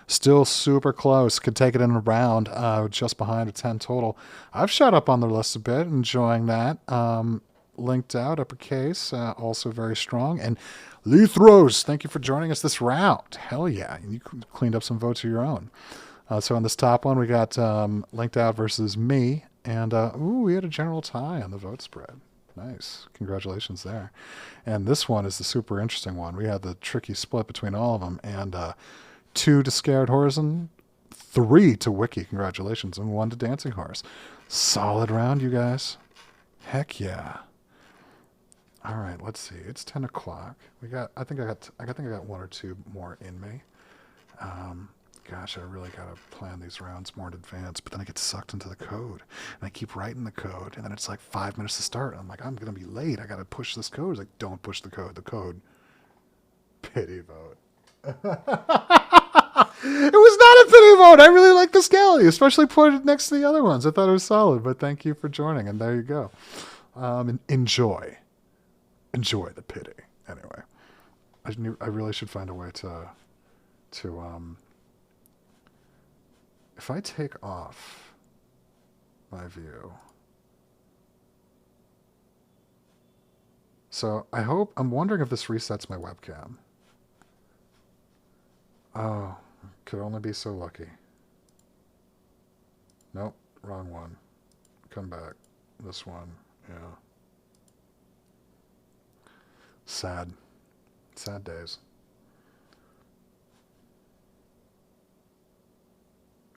still super close. Could take it in a round, just behind a 10 total. I've shot up on the list a bit, enjoying that. Linked out, uppercase, also very strong. And Luthros, thank you for joining us this round. Hell yeah, you cleaned up some votes of your own. So on this top one, we got Linked Out versus me. And, we had a general tie on the vote spread. Nice. Congratulations there. And this one is the super interesting one. We had the tricky split between all of them. And 2 to Scared Horizon, 3 to Wiki. Congratulations. And 1 to Dancing Horse. Solid round, you guys. Heck yeah. All right, let's see. It's 10 o'clock. I think I got 1 or 2 more in me. Gosh, I really got to plan these rounds more in advance, but then I get sucked into the code, and I keep writing the code, and then it's like 5 minutes to start. I'm like, I'm going to be late. I got to push this code. It's like, don't push the code. The code. Pity vote. It was not a pity vote. I really like the Scally, especially put it next to the other ones. I thought it was solid, but thank you for joining, and there you go. Enjoy the pity. Anyway, I really should find a way to if I take off my view. So I'm wondering if this resets my webcam. Oh, could only be so lucky. Nope, wrong one. Come back. This one, yeah. Sad days.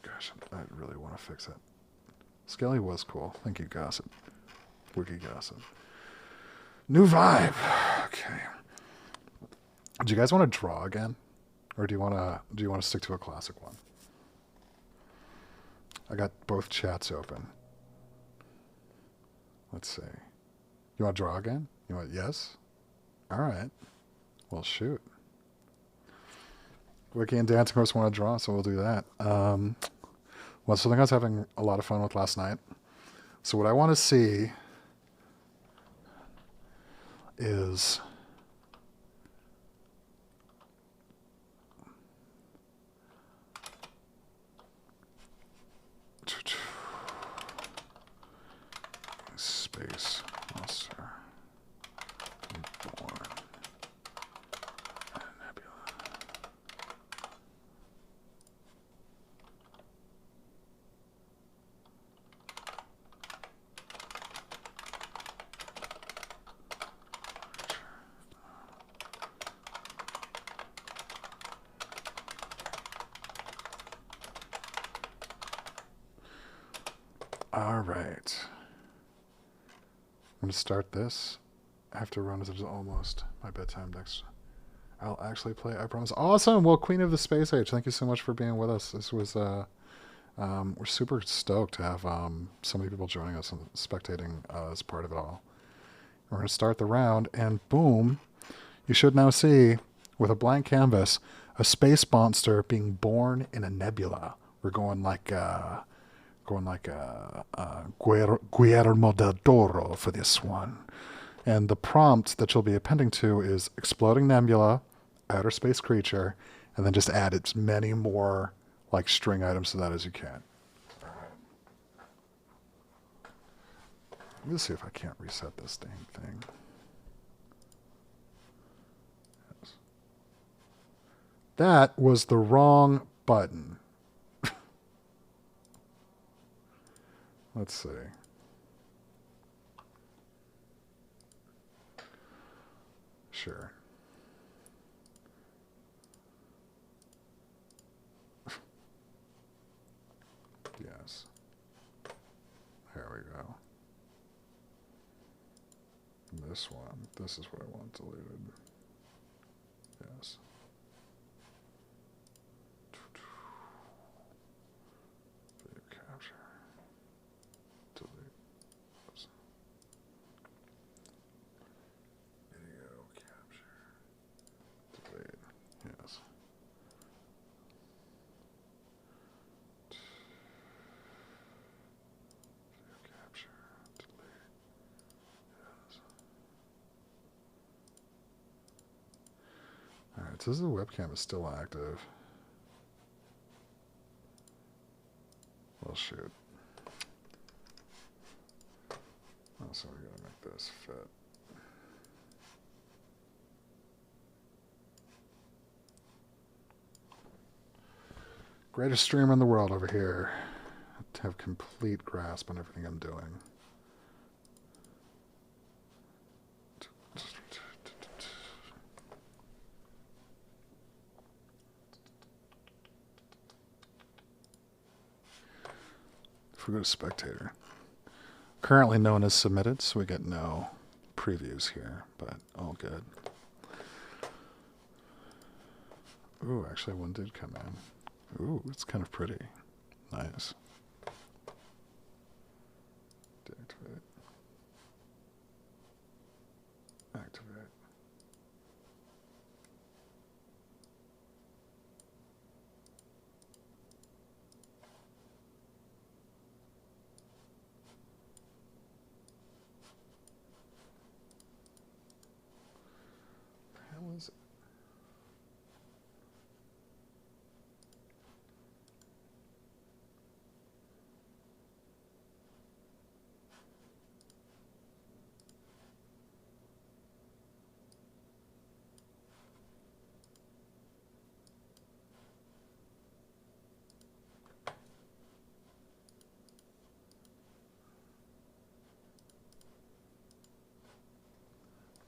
Gosh, I really want to fix it. Skelly was cool. Thank you, Gossip. Wiki Gossip. New vibe. Okay. Do you guys want to draw again, or do you want to stick to a classic one? I got both chats open. Let's see. You want to draw again? You want yes? All right. Well, shoot. Wiki and Dancing Horse want to draw, so we'll do that. Well, something I was having a lot of fun with last night. So what I want to see is Space Monster Born Nebula. All right. I'm going to start this after run as it is almost my bedtime next I'll actually play, I promise. Awesome. Well, Queen of the Space Age, thank you so much for being with us. This was, we're super stoked to have so many people joining us and spectating as part of it all. We're going to start the round, and boom, you should now see, with a blank canvas, a space monster being born in a nebula. We're going like Guillermo del Toro for this one. And the prompt that you'll be appending to is exploding nebula, outer space creature, and then just add as many more like string items to that as you can. All right. Let me see if I can't reset this dang thing. Yes. That was the wrong button. Let's see. Sure. Yes. There we go. And this one. This is what I want deleted. Yes. Video capture. Delete. Oops. Video capture. Delete. Yes. Video capture. Delete. Yes. Alright, so the webcam is still active. Well, shoot. Oh, so we gotta make this fit. Greatest streamer in the world over here. To have complete grasp on everything I'm doing. If we go to spectator, currently known as submitted, so we get no previews here, but all good. Ooh, actually one did come in. Ooh, it's kind of pretty. Nice. Deactivate. Activate. How is it?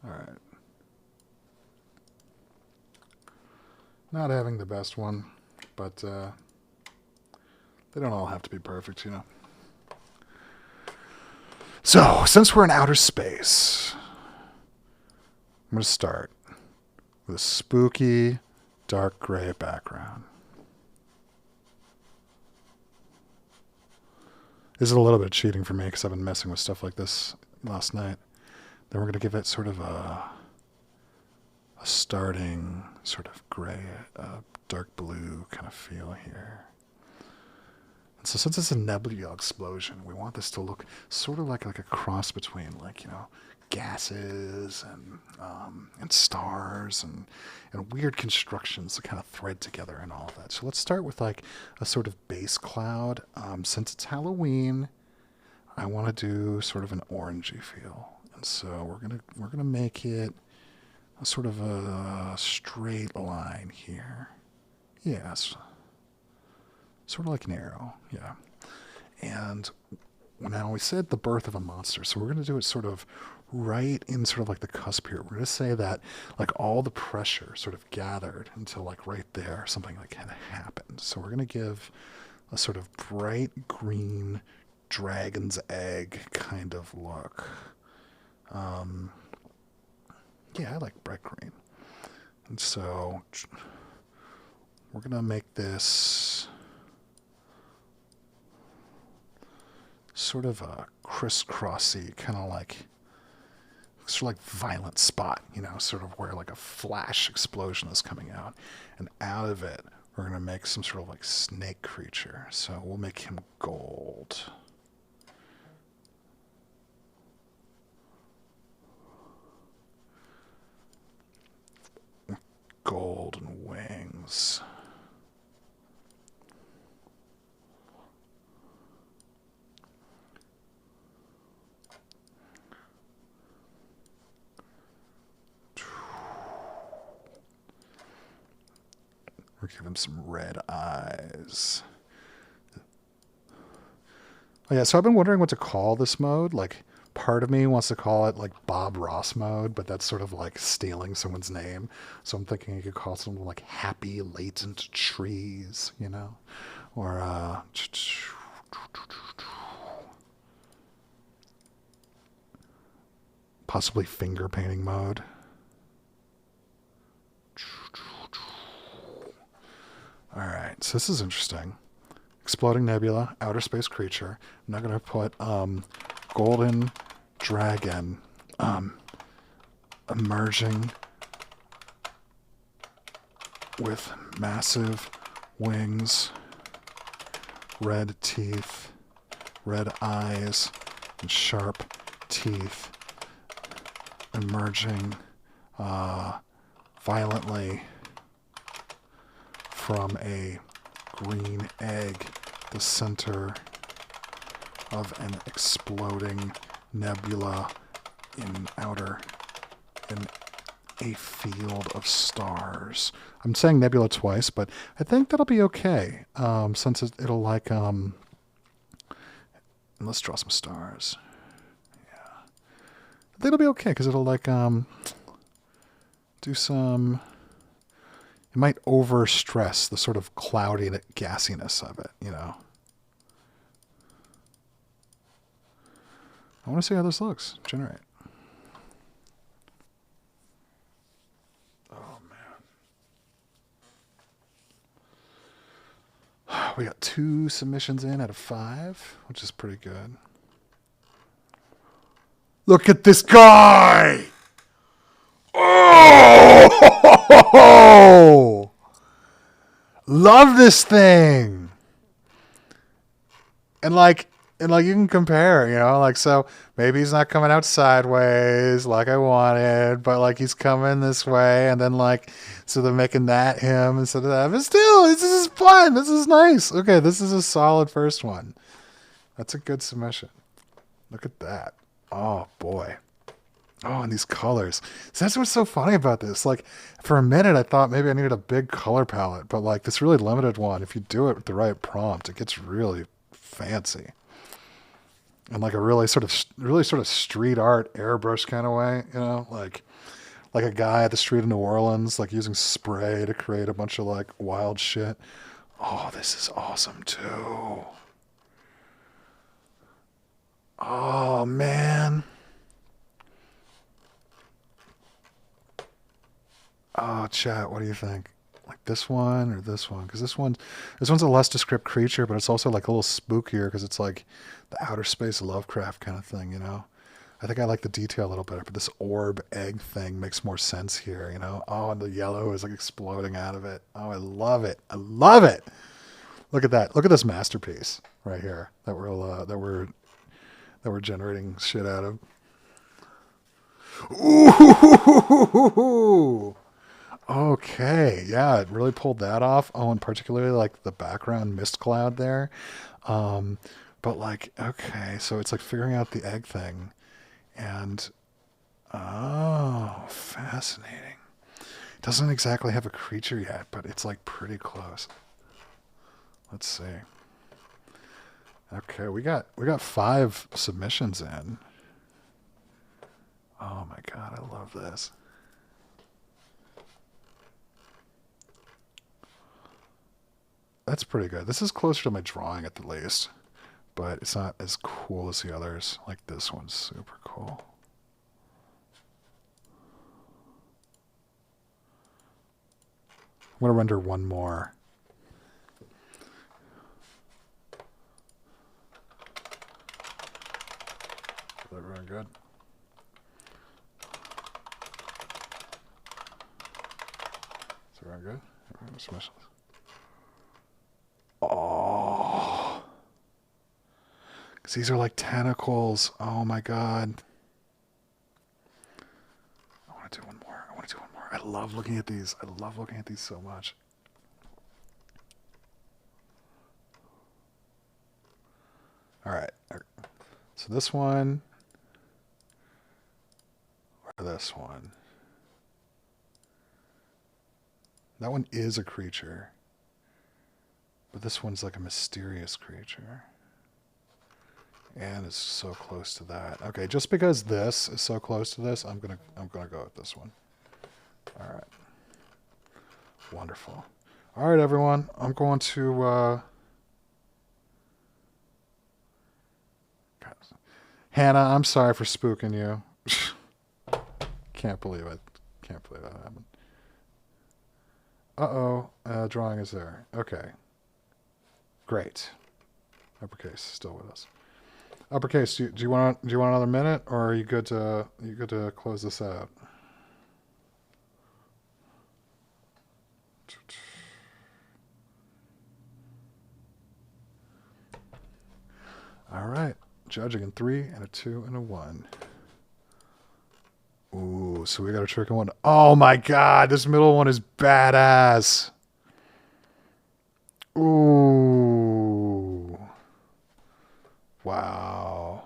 All right. Not having the best one, but they don't all have to be perfect, you know. So, since we're in outer space, I'm going to start with a spooky, dark gray background. This is a little bit cheating for me because I've been messing with stuff like this last night. Then we're going to give it sort of a starting sort of gray, dark blue kind of feel here. And so since it's a nebula explosion, we want this to look sort of like a cross between, like, you know, gases and stars and weird constructions that kind of thread together and all of that. So let's start with like a sort of base cloud. Since it's Halloween, I want to do sort of an orangey feel. And so we're gonna make it a sort of a straight line here. Yes. Sort of like an arrow, yeah. And now we said the birth of a monster, so we're going to do it sort of right in sort of like the cusp here. We're going to say that like all the pressure sort of gathered until like right there, something like kind of happened. So we're going to give a sort of bright green dragon's egg kind of look. Yeah, I like bright green. And so we're going to make this sort of a crisscrossy, kind of like, sort of like violent spot, you know, sort of where like a flash explosion is coming out. And out of it, we're going to make some sort of like snake creature. So we'll make him gold. Golden wings. We'll give him some red eyes. Oh yeah, so I've been wondering what to call this mode. Like, part of me wants to call it like Bob Ross mode, but that's sort of like stealing someone's name. So I'm thinking you could call something like Happy Latent Trees, you know? Or, possibly finger painting mode. Alright, so this is interesting. Exploding nebula, outer space creature. I'm not going to put golden dragon emerging with massive wings, red teeth, red eyes, and sharp teeth, emerging violently from a green egg, the center of an exploding nebula in a field of stars. I'm saying nebula twice, but I think that'll be okay, since it'll like, let's draw some stars. Yeah. I think it'll be okay, because it'll like, do some... It might overstress the sort of cloudy gassiness of it, you know. I want to see how this looks. Generate. Oh, man. We got 2 submissions in out of 5, which is pretty good. Look at this guy! Oh! Love this thing! And like you can compare, you know, like, so maybe he's not coming out sideways like I wanted, but like he's coming this way, and then like, so they're making that him instead of that. But still, this is fun. This is nice. Okay, this is a solid first one. That's a good submission. Look at that. Oh boy. Oh, and these colors. So that's what's so funny about this. Like, for a minute, I thought maybe I needed a big color palette, but like this really limited one, if you do it with the right prompt, it gets really fancy. And like a really sort of street art airbrush kind of way, you know, like a guy at the street of New Orleans, like using spray to create a bunch of like wild shit. Oh, this is awesome too. Oh man. Oh, chat, what do you think? Like this one or this one? Because this one's a less descript creature, but it's also like a little spookier because it's like the outer space Lovecraft kind of thing, you know? I think I like the detail a little better, but this orb egg thing makes more sense here, you know? Oh, and the yellow is like exploding out of it. Oh, I love it. I love it. Look at that. Look at this masterpiece right here that we're generating shit out of. Ooh. Okay, yeah, it really pulled that off. Oh, and particularly like the background mist cloud there. But like, okay, so it's like figuring out the egg thing. And, oh, fascinating. It doesn't exactly have a creature yet, but it's like pretty close. Let's see. Okay, we got 5 submissions in. Oh my god, I love this. That's pretty good. This is closer to my drawing at the least, but it's not as cool as the others. Like this one's super cool. I'm going to render one more. Is that really good? Is that really good? Oh. Because these are like tentacles. Oh my god. I want to do one more. I love looking at these. I love looking at these so much. All right. So this one, or this one. That one is a creature. But this one's like a mysterious creature. And it's so close to that. Okay, just because this is so close to this, I'm gonna go with this one. All right. Wonderful. All right, everyone. I'm going to Hannah, I'm sorry for spooking you. Can't believe it. Can't believe that happened. Uh-oh. Drawing is there. Okay. Great. Uppercase still with us. Uppercase, do you want another minute, or are you good to close this out? All right. Judging in 3 and a 2 and a 1. Ooh, so we got a tricky one. Oh my god, this middle one is badass. Ooh. Wow.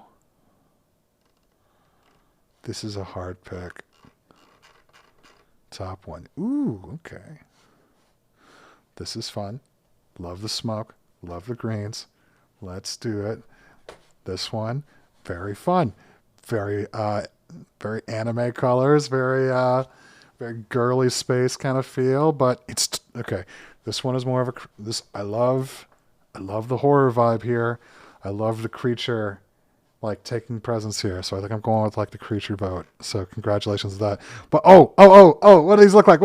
This is a hard pick. Top one. Ooh, okay. This is fun. Love the smoke. Love the greens. Let's do it. This one, very fun. Very anime colors, very girly space kind of feel, but it's okay. This one is more of a I love the horror vibe here. I love the creature like taking presence here. So I think I'm going with like the creature vote. So congratulations to that. But oh, what do these look like?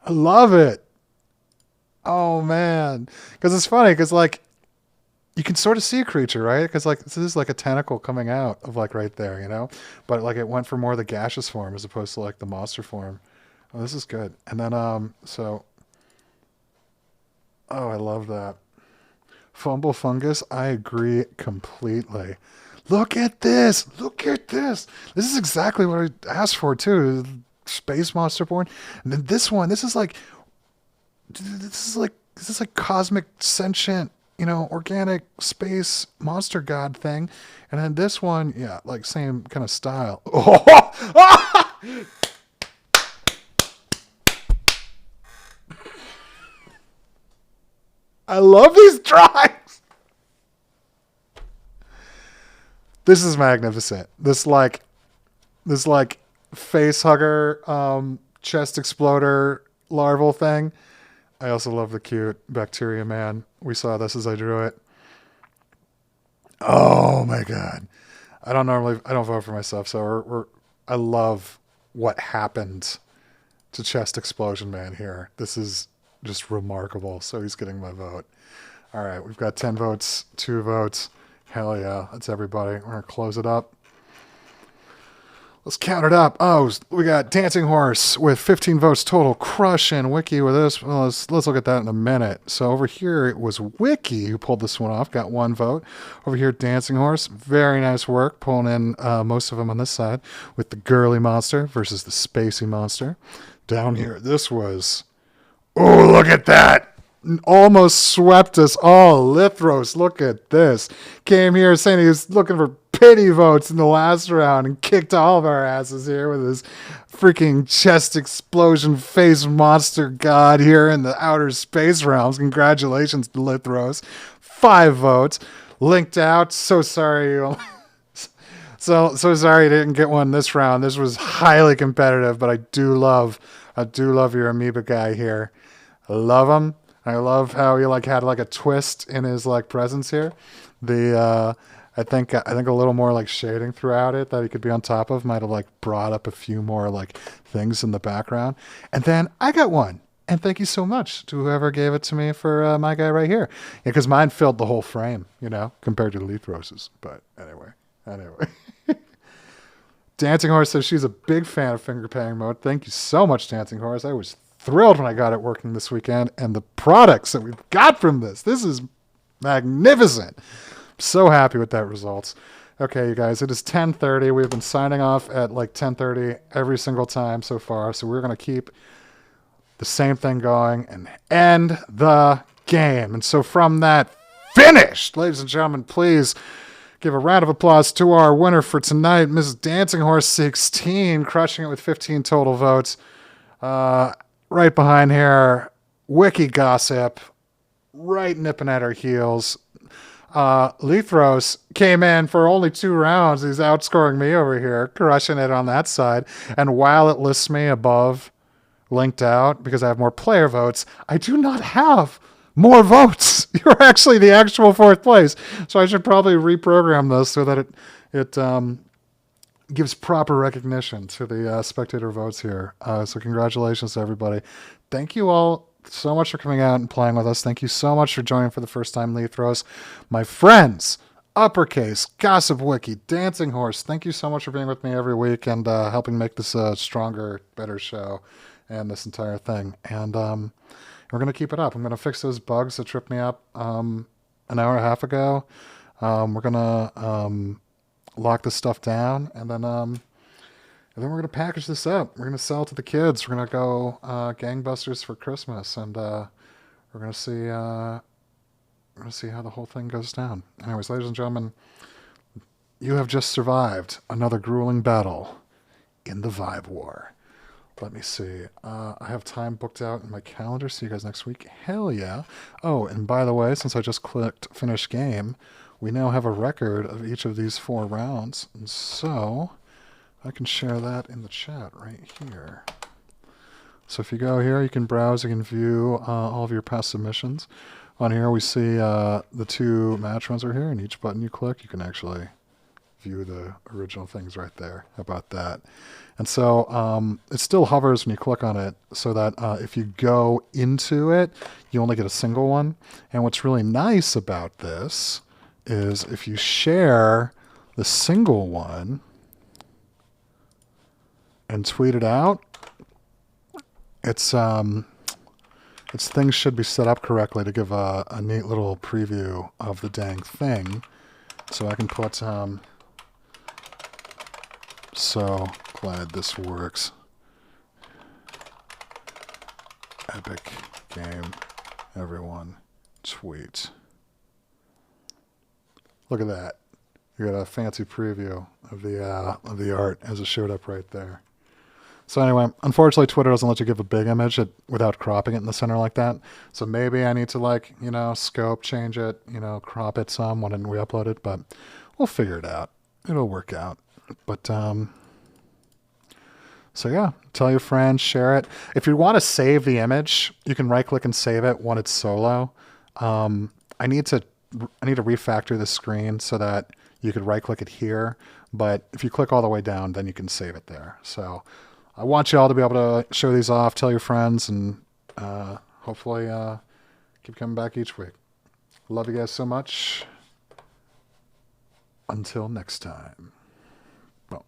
I love it. Oh man, because it's funny because like you can sort of see a creature, right? Because like this is like a tentacle coming out of like right there, you know. But like it went for more of the gaseous form as opposed to like the monster form. Oh, this is good. And then so oh, I love that. Fumble fungus. I agree completely. Look at this. Look at this. This is exactly what I asked for too. Space monster born. And then this one. This is like cosmic sentient, you know, organic space monster god thing. And then this one, yeah, like same kind of style. Oh! I love these drawings. This is magnificent. This face hugger, chest exploder larval thing. I also love the cute bacteria man. We saw this as I drew it. Oh my god. I don't vote for myself, so I love what happened to Chest Explosion Man here. This is just remarkable. So he's getting my vote. All right, we've got 10 votes, 2 votes. Hell yeah, that's everybody. We're going to close it up. Let's count it up. Oh, we got Dancing Horse with 15 votes total. Crushing Wiki with this. Well, let's look at that in a minute. So over here, it was Wiki who pulled this one off. Got 1 vote. Over here, Dancing Horse. Very nice work. Pulling in most of them on this side with the girly monster versus the spacey monster. Down here, this was... Oh, look at that. Almost swept us all. Lithros, look at this. Came here saying he was looking for pity votes in the last round and kicked all of our asses here with his freaking chest explosion face monster god here in the outer space realms. Congratulations to Lithros. 5 votes. Linked out. So sorry you so sorry you didn't get one this round. This was highly competitive, but I do love your amoeba guy here. I love him. I love how he like had like a twist in his like presence here. I I think a little more like shading throughout it that he could be on top of might have like brought up a few more like things in the background. And then I got one. And thank you so much to whoever gave it to me for my guy right here. Because mine filled the whole frame, compared to Leithros's. But anyway. Dancing Horse says she's a big fan of finger painting mode. Thank you so much, Dancing Horse. I was thrilled when I got it working this weekend. And the products that we've got from this is magnificent. So happy with that results. Okay, you guys, it is 10:30. We've been signing off at like 10:30 every single time so far. So we're going to keep the same thing going and end the game. And so from that finished, ladies and gentlemen, please give a round of applause to our winner for tonight, Mrs. Dancing Horse 16, crushing it with 15 total votes. Right behind here, Wiki Gossip, right nipping at her heels. Lithros came in for only 2 rounds. He's outscoring me over here, crushing it on that side. And while it lists me above linked out because I have more player votes, I do not have more votes. You're actually the actual 4th place. So I should probably reprogram this so that it gives proper recognition to the spectator votes here. So congratulations to everybody. Thank you all so much for coming out and playing with us. Thank you so much for joining for the first time, Lethros. My friends, Uppercase, Gossip Wiki, Dancing Horse, thank you so much for being with me every week and helping make this a stronger, better show and this entire thing. And we're going to keep it up. I'm going to fix those bugs that tripped me up an hour and a half ago. We're going to lock this stuff down, and then we're going to package this up. We're going to sell it to the kids. We're going to go gangbusters for Christmas, and we're going to see how the whole thing goes down. Anyways, ladies and gentlemen, you have just survived another grueling battle in the Vibe War. Let me see. I have time booked out in my calendar. See you guys next week. Hell yeah. Oh, and by the way, since I just clicked finish game, we now have a record of each of these 4 rounds. And so I can share that in the chat right here. So if you go here, you can browse, you can view all of your past submissions. On here, we see the 2 match runs are here, and each button you click, you can actually view the original things right there. How about that? And so it still hovers when you click on it, so that if you go into it, you only get a single one. And what's really nice about this is if you share the single one and tweet it out, its things should be set up correctly to give a neat little preview of the dang thing. So I can put so glad this works. Epic game, everyone. Tweet. Look at that. You got a fancy preview of the art as it showed up right there. So anyway, unfortunately, Twitter doesn't let you give a big image without cropping it in the center like that. So maybe I need to scope change it, crop it some when we upload it, but we'll figure it out. It'll work out. But so yeah, tell your friends, share it. If you want to save the image, you can right click and save it when it's solo. I need to refactor the screen so that you could right click it here, but if you click all the way down, then you can save it there. So I want you all to be able to show these off, tell your friends, and hopefully keep coming back each week. Love you guys so much. Until next time. Boom.